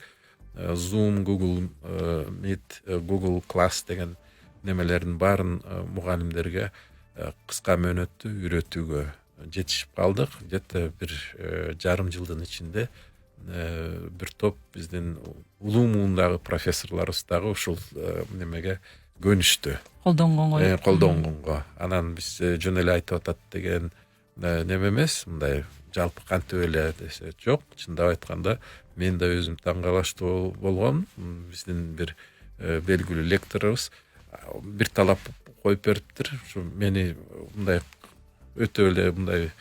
Zoom, Google Meet, Google Class деген немелердин баарын мугалимдерге кыска мөөнөттүү үйрөтүүгө жетишип калдык. Где-то бир жарым жылдын ичинде бир топ биздин улуу муундагы профессорлорубуз дагы ушул немеге көнүштү. Колдонгонго. Анан биз жөн эле айтып атат деген неме эмес, мындай жалпы кантип эле десе жок. Чындап айтканда мен да өзүм таң калаштуу болгом. Биздин бир белгилүү лекторубуз бир талап коюп бериптир. Ушу мени мындай өтө эле мындай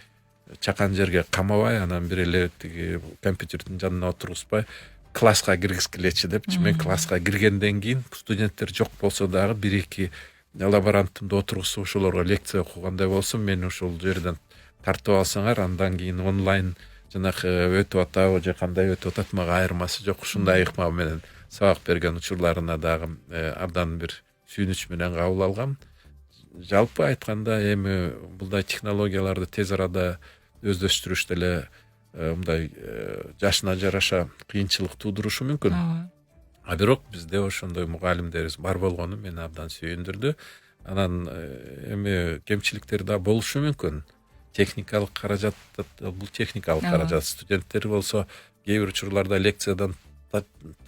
чакан жерге камабай, анан бир эле тиги компьютердин жанына отургузбай, класска киргизгилечи депчи. Мен класска киргенден кийин студенттер жок болсо дагы 1-2 лаборантымды отургузуп ошолорго лекция окугандай болсун, мен ошол жерден тартып алсаңар, андан кийин онлайн жанакы өтүп атабы же кандай өтүп атат, мага айырмасы жок. Ушундай ыкма менен сабак берген учурларына дагы абдан бир сүйүнүч менен кабыл алгам. Жалпы айтканда эми булдай технологияларды тез арада өздөштүрүш деле мындай жашына жараша кыйынчылык туудурушу мүмкүн. А бирок бизде ошондой мугалимдерибиз бар болгону мени абдан сүйүндүрдү. Анан эми кемчиликтер да болушу мүмкүн. Техникалык каражат, бул техникалык каражат. Студенттер болсо кээ бир учурларда лекциядан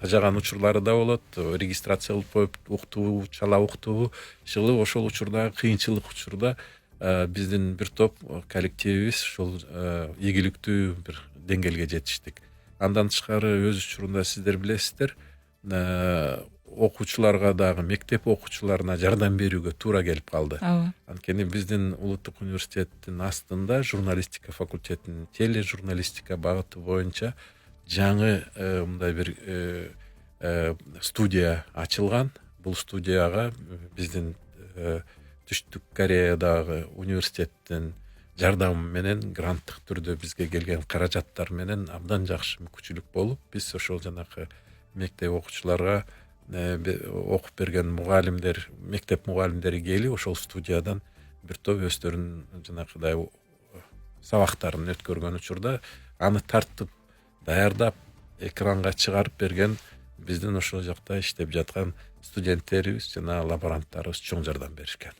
тажаган учурлары да болот. Регистрация кылып коюп уктуу, чала уктуу шылы ошол учурда кыйынчылык учурда биздин бир топ коллективибиз ошол ийгиликтүү бир деңгээлге жетиштик. Андан тышкары өз учурунда сиздер билесиздер, окуучуларга дагы мектеп окуучуларына жардам берүүгө туура келип калды. Анткени биздин улуттук университеттин астында журналистика факультетинин тележурналистика багыты боюнча жаңы мындай бир студия ачылган. Бул студияга биздин Түштүк Кореядагы университеттин жардамы менен гранттык түрдө бизге келген каражаттар менен абдан жакшы мүмкүнчүлүк болуп, биз ошол жанакы мектеп окуучуларга окуп берген мугалимдер, мектеп мугалимдери келип ошол студиядан бир топ өздөрүнүн жанакыдай сабактарын өткөргөн учурда аны тартып даярдап экранга чыгарып берген биздин ошол жакта иштеп жаткан студенттерибиз жана лаборанттарыбыз чоң жардам беришкен.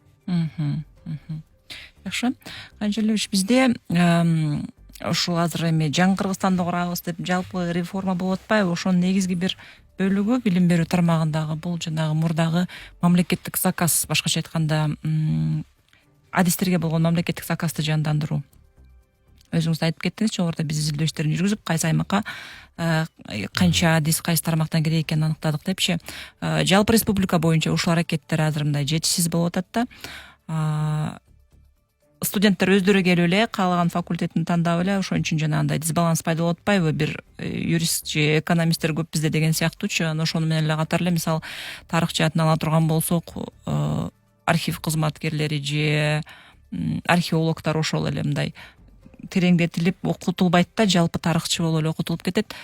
Жакшы. Канжалович, бизде ушул азыр эми жаңы Кыргызстанды курабыз деп жалпы реформа болуп атпайбы? Ошонун негизги бир бөлүгү билим берүү тармагындагы бул жанагы мурдагы мамлекеттик заказ, башкача айтканда адистерге болгон мамлекеттик заказды жандандыруу. Өзүңүз айтып кеттиңиз, жогоруда биз изилдөө иштерин жүргүзүп, кайсы аймакка канча адис, кайсы тармактан керек экенин аныктадык депчи. Жалпы республика боюнча ушул аракеттер азыр мындай жетишсиз болуп атат да. студенттер өздөрү келип эле каалаган факультетин тандап эле ошон үчүн жанагындай дисбаланс пайда болуп атпайбы, бир юрист же экономисттер көп бизде деген сыяктуучу. Анан ошону менен эле катар эле мисалы тарых жаатын ала турган болсок, архив кызматкерлери же археологдор ошол эле мындай тереңдетилип окутулбайт да, жалпы тарыхчы болуп эле окутулуп кетет.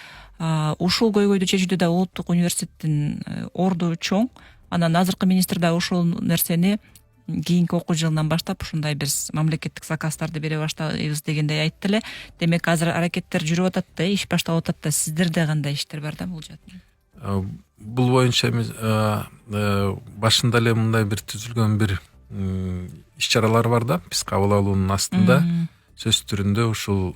Ушул көйгөйдү чечүүдө да улуттук университеттин орду чоң. Анан азыркы министр да ошол нерсени кийинки окуу жылынан баштап ушундай биз мамлекеттик заказдарды бере баштайбыз дегендей айтты эле. Демек азыр аракеттер жүрүп атат да, иш башталып атат да. Сиздерде кандай иштер бар да бул жаатын? Бул боюнча башында эле мындай бир түзүлгөн бир иш-чаралар бар да, биз кабыл алуунун астында сөз түрүндө ушул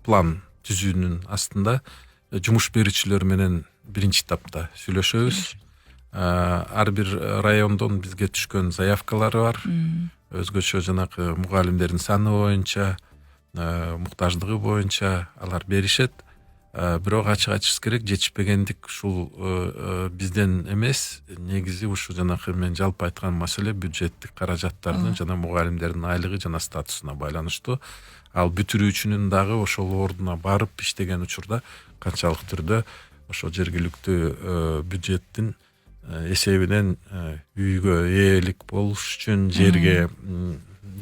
план түзүүнүн астында жумуш берүүчүлөр менен биринчи этапта сүйлөшөбүз. Ар бир райондон бизге түшкөн заявкалары бар. Өзгөчө жанакы мугалимдердин саны боюнча, муктаждыгы боюнча алар беришет. Бирок ачык керек, жетишпегендик ушул бизден эмес, негизи ушу жанакы мен жалпы айткан маселе бюджеттик каражаттардын жана мугалимдердин айлыгы жана статусуна байланыштуу. Ал бүтүрүүчүнүн дагы ошол ордуна барып иштеген учурда канчалык түрдө ошо жергиликтүү бюджеттин эсебинен үйгө ээлик болуш үчүн, жерге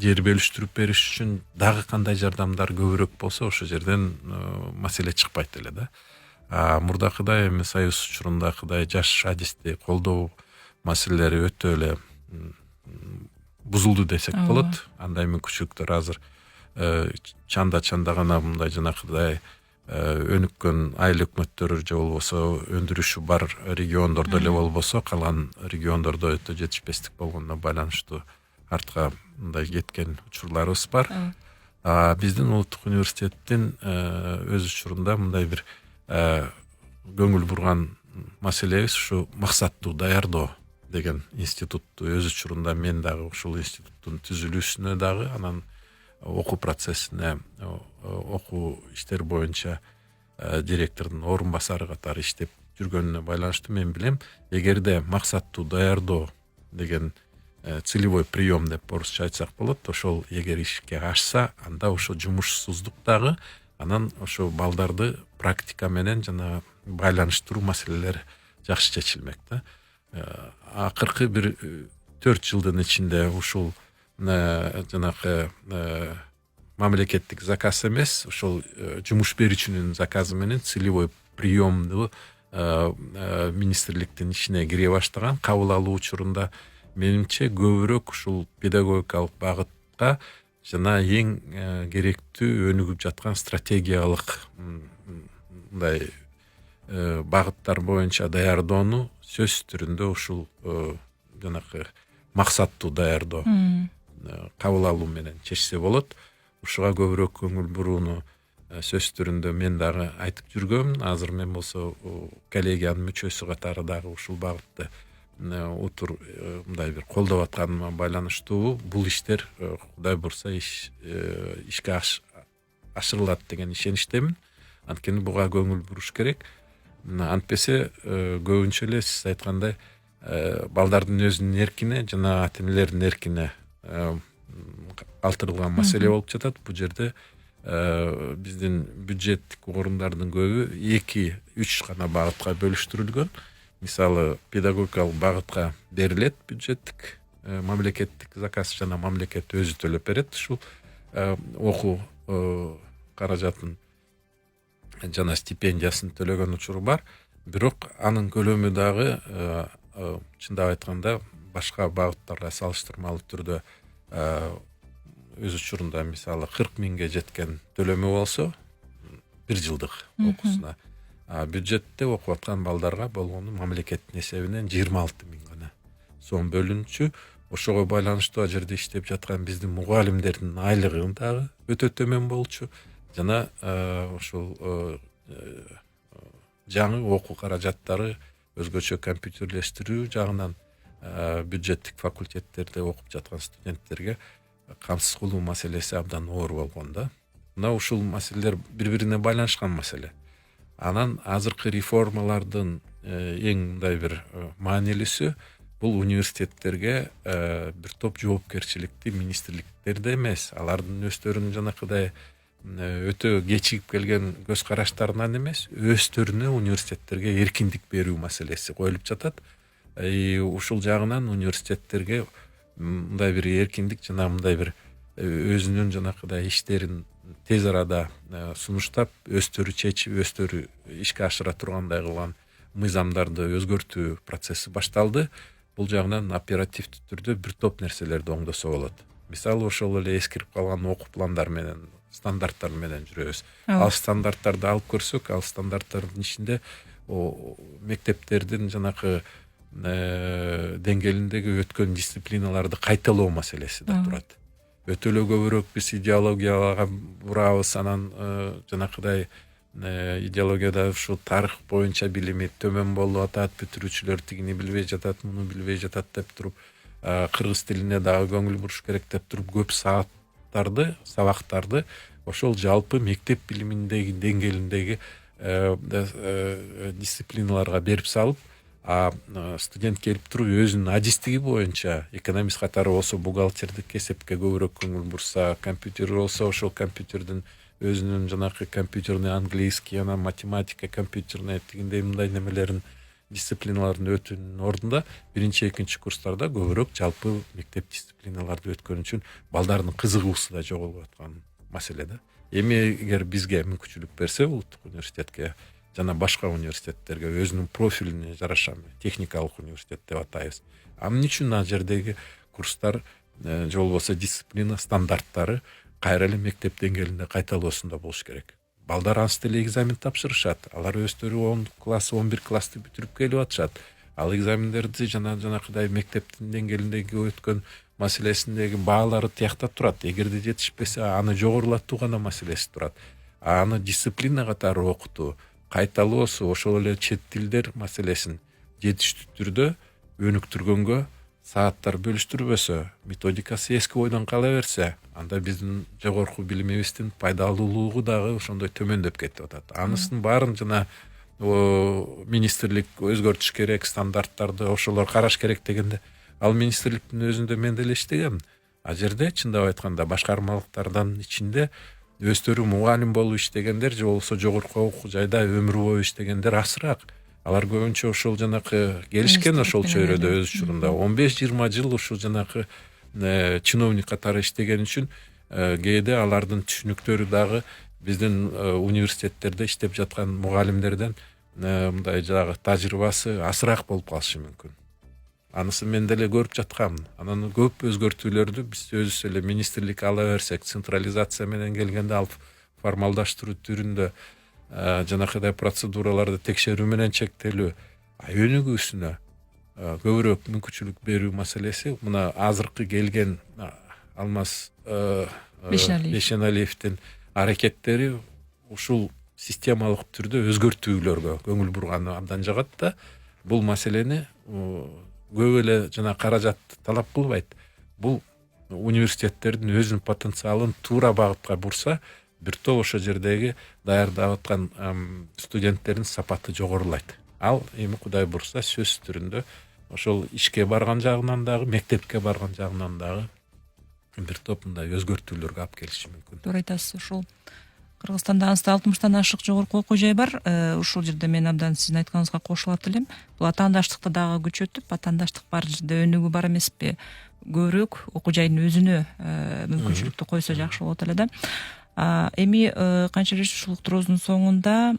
жер бөлүштүрүп бериш үчүн дагы кандай жардамдар көбүрөөк болсо ошол жерден маселе чыкпайт эле да. Мурдакыдай эми союз учурундагыдай жаш адисти колдоо маселелери өтө эле бузулду десек болот. Андай мүмкүнчүлүктөр азыр чанда гана мындай жанакыдай өнүккөн айыл өкмөттөр же болбосо өндүрүшү бар региондордо эле болбосо, калган региондордо өтө жетишпестик болгонуна байланыштуу артка мындай кеткен учурларыбыз бар. Биздин улуттук университеттин өз учурунда мындай бир көңүл бурган маселебиз ушу максаттуу даярдоо деген институтту өз учурунда мен дагы ушул институттун түзүлүшүнө дагы, анан окуу процессине, окуу иштер боюнча директордун орун басары катары иштеп жүргөнүнө байланыштуу мен билем. Эгерде максаттуу даярдоо деген целевой прием деп орусча айтсак болот, ошол эгер ишке ашса, анда ошо жумушсуздук дагы, анан ошо балдарды практика менен жана байланыштыруу маселелери жакшы чечилмек да. Акыркы бир 4 жылдын ичинде ушул жанакы мамлекеттик заказ эмес, ошол жумуш берүүчүнүн заказы менен целевой приемду министрликтин ишине кире баштаган. Кабыл алуу учурунда менимче көбүрөөк ушул педагогикалык багытка жана эң керектүү өнүгүп жаткан стратегиялык мындай багыттар боюнча даярдоону сөз түрүндө ушул жанакы максаттуу даярдоо кабыл алуу менен чечсе болот. Ушуга көбүрөөк көңүл бурууну сөз түрүндө мен дагы айтып жүргөм. Азыр мен болсо коллегиянын мүчөсү катары дагы ушул багытты отур мындай бир колдоп атканыма байланыштуу бул иштер Кудай бурса ишке ашырылат деген ишеничтемин. Анткени буга көңүл буруш керек. Антпесе көбүнчө эле сиз айткандай балдардын өзүнүн эркине жана ата энелердин эркине калтырылган маселе болуп жатат. Бул жерде биздин бюджеттик орундардын көбү 2-3 гана багытка бөлүштүрүлгөн. Мисалы педагогикалык багытка берилет бюджеттик мамлекеттик заказ жана мамлекет өзү төлөп берет ушул окуу каражатын жана стипендиясын төлөгөн учуру бар. Бирок анын көлөмү дагы чындап айтканда башка багыттарга салыштырмалуу түрдө өз учурунда мисалы 40 миңге жеткен төлөмү болсо 1 жылдык окуусуна, бюджетте окуп аткан балдарга болгону мамлекеттин эсебинен 26 миң гана сом бөлүнчү. Ошого байланыштуу жерде иштеп жаткан биздин мугалимдердин айлыгы дагы өтө төмөн болчу. Жана ошол жаңы окуу каражаттары өзгөчө компьютерлештирүү жагынан бюджеттик факультеттерде окуп жаткан студенттерге камсыз кылуу маселеси абдан оор болгон да. Мына ушул маселелер бири-бирине байланышкан маселе. Анан азыркы реформалардын эң мындай бир маанилүүсү бул университеттерге бир топ жоопкерчиликти министрликтерде эмес, алардын өздөрүнүн жанакыдай өтө кечигип келген көз караштарынан эмес, өздөрүнө университеттерге эркиндик берүү маселеси коюлуп жатат. Ушул жагынан университеттерге мындай бир эркиндик жана мындай бир өзүнүн жанакыдай иштерин тез арада сунуштап, өздөрү чечип, өздөрү ишке ашыра тургандай кылган мыйзамдарды өзгөртүү процесси башталды. Бул жагынан оперативдүү түрдө бир топ нерселерди оңдосо болот. Мисалы, ошол эле эскирип калган окуу пландар менен, стандарттар менен жүрөбүз. Ал стандарттарды алып көрсөк, ал стандарттардын ичинде мектептердин жанакы деңгээлиндеги өткөн дисциплиналарды кайталоо маселеси да турат. Өтө эле көбүрөөк биз идеологияга бурабыз, анан жанакыдай идеологияда ушул тарых боюнча билими төмөн болуп атат, бүтүрүүчүлөр тигини билбей жатат, муну билбей жатат деп туруп, кыргыз тилине дагы көңүл буруш керек деп туруп, көп сабактарды ошол жалпы мектеп билиминдеги деңгээлиндеги дисциплиналарга берип салып, студент келип туруп өзүнүн адистиги боюнча, экономист катары болсо бухгалтердик эсепке көбүрөөк көңүл бурса, компьютер болсо ошол компьютердин өзүнүн жанакы компьютерный английский, анан математика, компьютерный тигиндей мындай немелерин, дисциплиналарын өтүүнүн ордунда биринчи, экинчи курстарда көбүрөөк жалпы мектеп дисциплиналарды өткөн үчүн балдардын кызыгуусу да жоголуп аткан маселе да. Эми эгер бизге мүмкүнчүлүк берсе, улуттук университетке жана башка университеттерге өзүнүн профилине жараша техникалык университет деп атайбыз. Эмне үчүн ал жердеги курстар же болбосо дисциплина стандарттары кайра эле мектеп деңгээлинде кайталоосунда болуш керек. Балдар ансы деле экзамен тапшырышат. Алар өздөрү 10 класс, 11 классты бүтүрүп келип атышат. Ал экзамендерди жанакыдай мектептин деңгээлиндеги өткөн маселесиндеги баалары тиякта турат. Эгерде жетишпесе, аны жогорулатуу гана маселеси турат. Аны дисциплина катары окутуу, кайталоосу, ошол эле чет тилдер маселесин жетиштүү түрдө өнүктүргөнгө сааттар бөлүштүрбөсө, методикасы эски бойдон кала берсе, анда биздин жогорку билимибиздин пайдалуулугу дагы ошондой төмөндөп кетип атат. Анысын баарын жана министрлик өзгөртүш керек, стандарттарды ошолор караш керек дегенде, ал министрликтин өзүндө мен деле иштегем. А жерде чындап айтканда башкармалыктардан ичинде өздөрү мугалим болуп иштегендер же болбосо жогорку окуу жайда өмүр бою иштегендер азыраак. Алар көбүнчө ошол жанакы келишкен ошол чөйрөдө өз учурунда 15-20 жыл ушул жанакы чиновник катары иштеген үчүн кээде алардын түшүнүктөрү дагы биздин университеттерде иштеп жаткан мугалимдерден мындай жагы тажрыйбасы азыраак болуп калышы мүмкүн. Анысын мен деле көрүп жаткам. Анан көп өзгөртүүлөрдү биз өзүбүз эле министрлик ала берсек, централизация менен келгенде ал формалдаштыруу түрүндө жанакыдай процедураларды текшерүү менен чектелүү, өнүгүүсүнө көбүрөөк мүмкүнчүлүк берүү маселеси мына азыркы келген Алмаз Бейшеналиевдин аракеттери ушул системалык түрдө өзгөртүүлөргө көңүл бурганы абдан жагат да. Бул маселени көп эле жана каражат талап кылбайт. Бул университеттердин өзүнүн потенциалын туура багытка бурса, бир топ ошол жердеги даярдап аткан студенттердин сапаты жогорулайт. Ал эми Кудай бурса сөз түрүндө ошол ишке барган жагынан дагы, мектепке барган жагынан дагы бир топ мындай өзгөртүүлөргө алып келиши мүмкүн. Туура айтасыз. Ушул Кыргызстанда 60-тан ашык жогорку окуу жай бар. Ушул жерде мен абдан сиздин айтканыңызга кошулат элем. Бул атаандаштыкты дагы күчөтүп, атаандаштык бар жерде өнүгүү бар эмеспи? Көбүрөөк окуу жайдын өзүнө мүмкүнчүлүктү койсо жакшы болот эле да. Эми канча ушул уктуруубуздун соңунда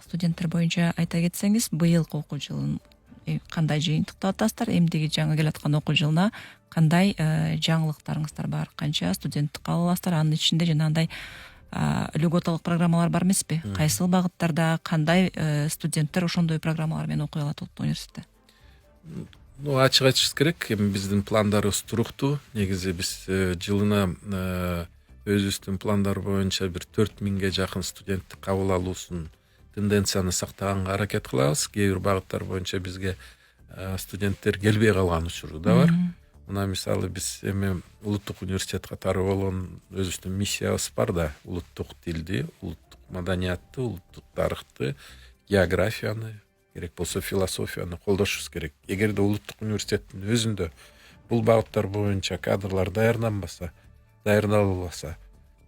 студенттер боюнча айта кетсеңиз, быйылкы окуу жылын кандай жыйынтыктап атасыздар? Эмдиги жаңы келаткан окуу жылына кандай жаңылыктарыңыздар бар? Канча студентти кабыл аласыздар? Анын ичинде жанагындай льготалык программалар бар эмеспи? Кайсыл багыттарда кандай студенттер ошондой программалар менен окуй алат улуттук университетте? Ачык айтышыбыз керек, эми биздин пландарыбыз туруктуу. Негизи биз жылына өзүбүздүн пландар боюнча бир 4000ге жакын студентти кабыл алуусун тенденцияны сактаганга аракет кылабыз. Кээ бир багыттар боюнча бизге студенттер келбей калган учуру да бар. Мына мисалы биз эми улуттук университет катары болгон өзүбүздүн миссиябыз бар да, улуттук тилди, улуттук маданиятты, улуттук тарыхты, географияны, керек болсо философияны колдошубуз керек. Эгерде улуттук университеттин өзүндө бул багыттар боюнча кадрлар даярдалбаса,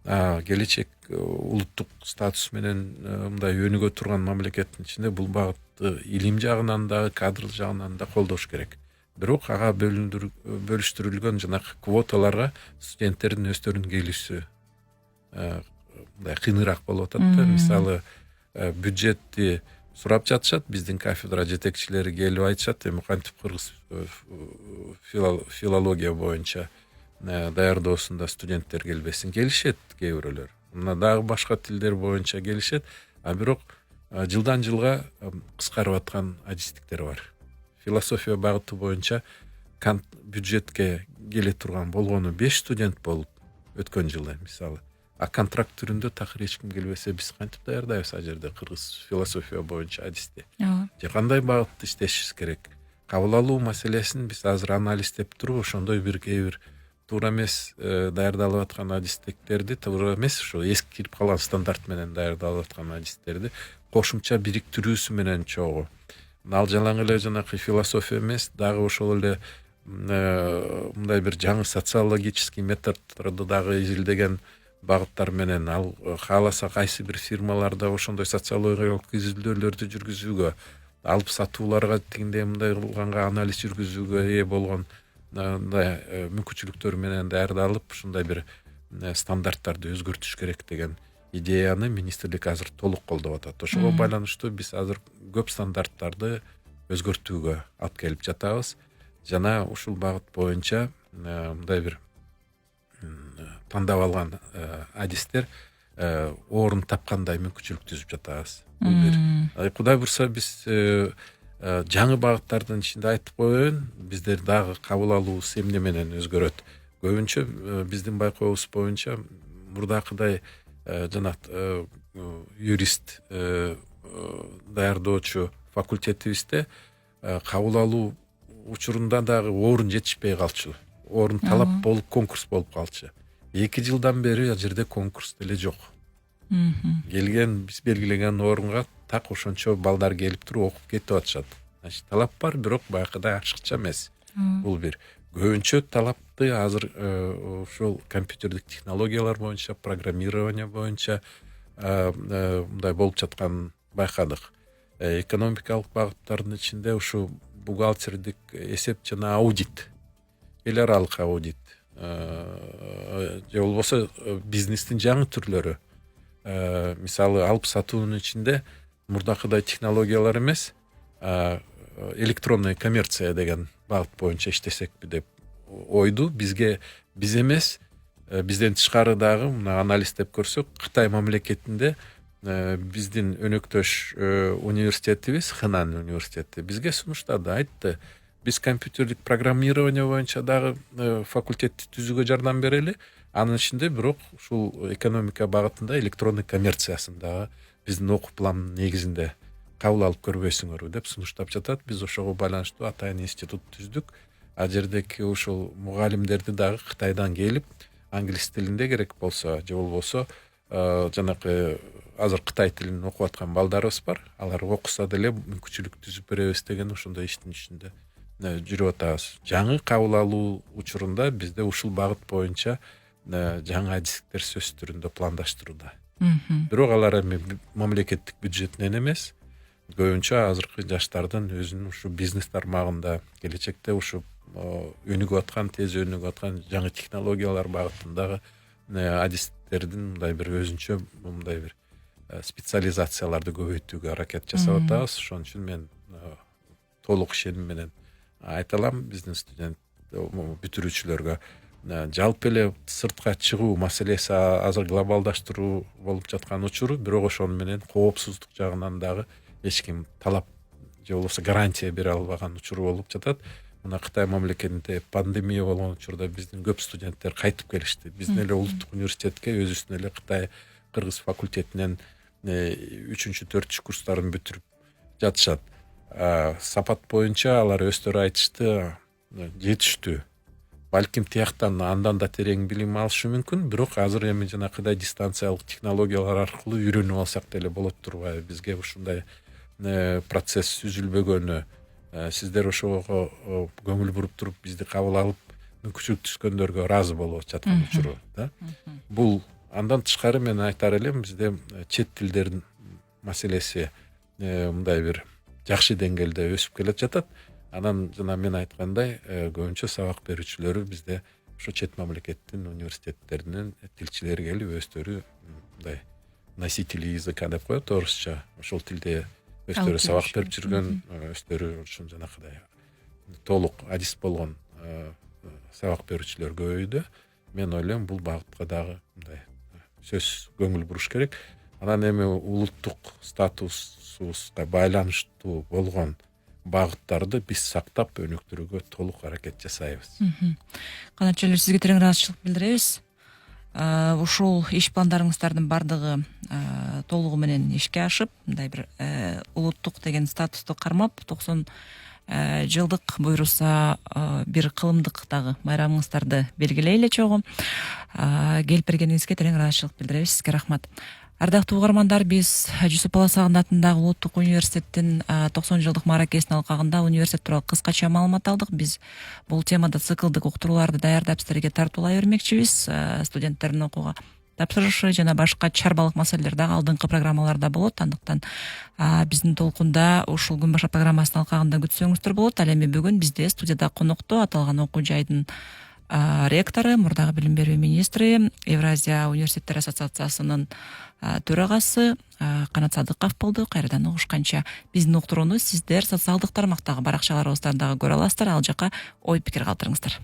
келечек улуттук статус менен мындай өнүгө турган мамлекеттин ичинде бул багытты илим жагынан да, кадр жагынан да колдош керек. Бирок ага бөлүштүрүлгөн жанагы квоталарга студенттердин өздөрүнүн келүүсү мындай кыйыныраак болуп атат да. Мисалы, бюджетти сурап жатышат, биздин кафедра жетекчилери келип айтышат, эми кантип кыргыз филология боюнча даярдоосунда студенттер келбесин. Келишет кээ бирөөлөр. Мына дагы башка тилдер боюнча келишет, бирок жылдан жылга кыскарып аткан адистиктер бар. Философия багыты боюнча бюджетке келе турган болгону 5 студент болуп өткөн жылы мисалы. Контракт түрүндө такыр эч ким келбесе, биз кантип даярдайбыз ал жерде кыргыз философия боюнча адисти? Же кандай багытта иштешибиз керек? Кабыл алуу маселесин биз азыр анализдеп туруп, ошондой кээ бир туура эмес даярдалып аткан адистиктерди, туура эмес ошо эскирип калган стандарт менен даярдалып аткан адистерди кошумча бириктирүүсү менен чогуу. Ал жалаң эле жанакы философия эмес, дагы ошол эле мындай бир жаңы социологический методдорду дагы изилдеген багыттар менен, ал кааласа кайсы бир фирмаларда ошондой социологиялык изилдөөлөрдү жүргүзүүгө, алып сатууларга тигиндей мындай кылганга анализ жүргүзүүгө ээ болгон мындай мүмкүнчүлүктөр менен даярдалып, ушундай бир стандарттарды өзгөртүш керек деген идеяны министрлик азыр толук колдоп атат. Ошого байланыштуу биз азыр көп стандарттарды өзгөртүүгө алып келип жатабыз. Жана ушул багыт боюнча мындай бир тандап алган адистер орун тапкандай мүмкүнчүлүк түзүп жатабыз. Бул бир. Кудай бурса биз жаңы багыттардын ичинде айтып коеюн, биздер дагы кабыл алуубуз эмне менен өзгөрөт. Көбүнчө биздин байкообуз боюнча мурдакыдай жана юрист даярдоочу факультетибизде кабыл алуу учурунда дагы орун жетишпей калчу. Орун талап болуп, конкурс болуп калчу. 2 жылдан бери ал жерде конкурс деле жок. Келген, биз белгилеген орунга так ошончо балдар келип туруп окуп кетип атышат. Значит, талап бар, бирок байкыдай ачыкча эмес. Бул бир. Көбүнчө талапты азыр ошол компьютердик технологиялар боюнча, программирование боюнча мындай болуп жатканын байкадык. Экономикалык багыттардын ичинде ушу бухгалтердик эсеп жана аудит, эл аралык аудит, же болбосо бизнестин жаңы түрлөрү. Мисалы, алып сатуунун ичинде мурдакыдай технологиялар эмес, электронная коммерция деген багыт боюнча иштесекпи деп ойду биз эмес, бизден тышкары дагы мына анализдеп көрсөк, Кытай мамлекетинде биздин өнөктөш университетибиз, Хэнан университети бизге сунуштады, айтты, биз компьютердик программирование боюнча дагы факультетти түзүүгө жардам берели, анын ичинде бирок ушул экономика багытында электронный коммерциясын дагы биздин окуу планынын негизинде кабыл алып көрбөйсүңөрбү деп сунуштап жатат. Биз ошого байланыштуу атайын институт түздүк. Ал жердеги ушул мугалимдерди дагы Кытайдан келип, англис тилинде керек болсо, же болбосо жанакы азыр Кытай тилин окуп аткан балдарыбыз бар. Алар окуса деле мүмкүнчүлүк түзүп беребиз деген ошондой иштин ичинде жүрүп атабыз. Жаңы кабыл алуу учурунда бизде ушул багыт боюнча жаңы адистиктер сөз түрүндө пландаштырууда. Бирок алар эми мамлекеттик бюджетинен эмес, көбүнчө азыркы жаштардын өзүнүн ушу бизнес тармагында, келечекте ушу өнүгүп аткан, тез өнүгүп аткан жаңы технологиялар багытындагы адистиктердин мындай бир өзүнчө мындай бир специализацияларды көбөйтүүгө аракет жасап атабыз. Ошон үчүн мен толук ишеним менен айта алам биздин студент бүтүрүүчүлөргө, жалпы эле сыртка чыгуу маселеси азыр глобалдаштыруу болуп жаткан учуру, бирок ошону менен коопсуздук жагынан дагы эч ким талап же болбосо гарантия бере албаган учур болуп жатат. Мына Кытай мамлекетинде пандемия болгон учурда биздин көп студенттер кайтып келишти. Биздин эле улуттук университетке өзүбүздүн эле Кытай кыргыз факультетинен 3-4 курстарын бүтүрүп жатышат. Сапат боюнча алар өздөрү айтышты, жетиштүү. Балким тияктан андан да терең билим алышы мүмкүн, бирок азыр эми жанакыдай дистанциялык технологиялар аркылуу үйрөнүп алсак деле болот турбайбы? Бизге ушундай процесс түзүлбөгөнү, сиздер ошого көңүл буруп туруп бизди кабыл алып мүмкүнчүлүк түшкөндөргө ыраазы болуп жаткан учуру да. Бул андан тышкары мен айтар элем, бизде чет тилдердин маселеси мындай бир жакшы деңгээлде өсүп келе жатат. Анан жана мен айткандай, көбүнчө сабак берүүчүлөрү бизде ошо чет мамлекеттин университеттеринин тилчилери келип өздөрү мындай носители языка деп коет орусча, ошол тилде өздөрү сабак берип жүргөн, өздөрү ушун жанакыдай толук адис болгон сабак берүүчүлөр көбөйдү. Мен ойлойм, бул багытка дагы мындай сөз көңүл буруш керек. Анан эми улуттук статусубузга байланыштуу болгон багыттарды биз сактап өнүктүрүүгө толук аракет жасайбыз. Канатчылар, сизге терең ыраазычылык билдиребиз. Ушул иш пландарыңыздардын бардыгы толугу менен ишке ашып, мындай бир улуттук деген статусту кармап, 90 жылдык буйруса бир кылымдык дагы байрамыңыздарды белгилейли чогуу. Келип бергениңизге терең ыраазычылык билдиребиз. Сизге рахмат. Ардактуу угармандар, биз Жусуп Баласагын атындагы Улуттук университеттин 90 жылдык мааракесин алкагында университет тууралуу кыскача маалымат алдык. Биз бул темада циклдык уктурууларды даярдап сиздерге тартуулай бермекчибиз. Студенттердин окууга тапшырышы жана башка чарбалык маселелер дагы алдыңкы программаларда болот. Андыктан биздин толкунда ушул күн баша программасынын алкагында күтсөңүздөр болот. Ал эми бүгүн бизде студияда конокто аталган окуу жайдын ректору, мурдагы билим берүү министри, Евразия университеттер ассоциациясынын төрагасы Канат Садыков болду. Кайрадан угушканча, биздин уктурууну сиздер социалдык тармактагы баракчаларыбыздан дагы көрө аласыздар. Ал жака ой пикир калтырыңыздар.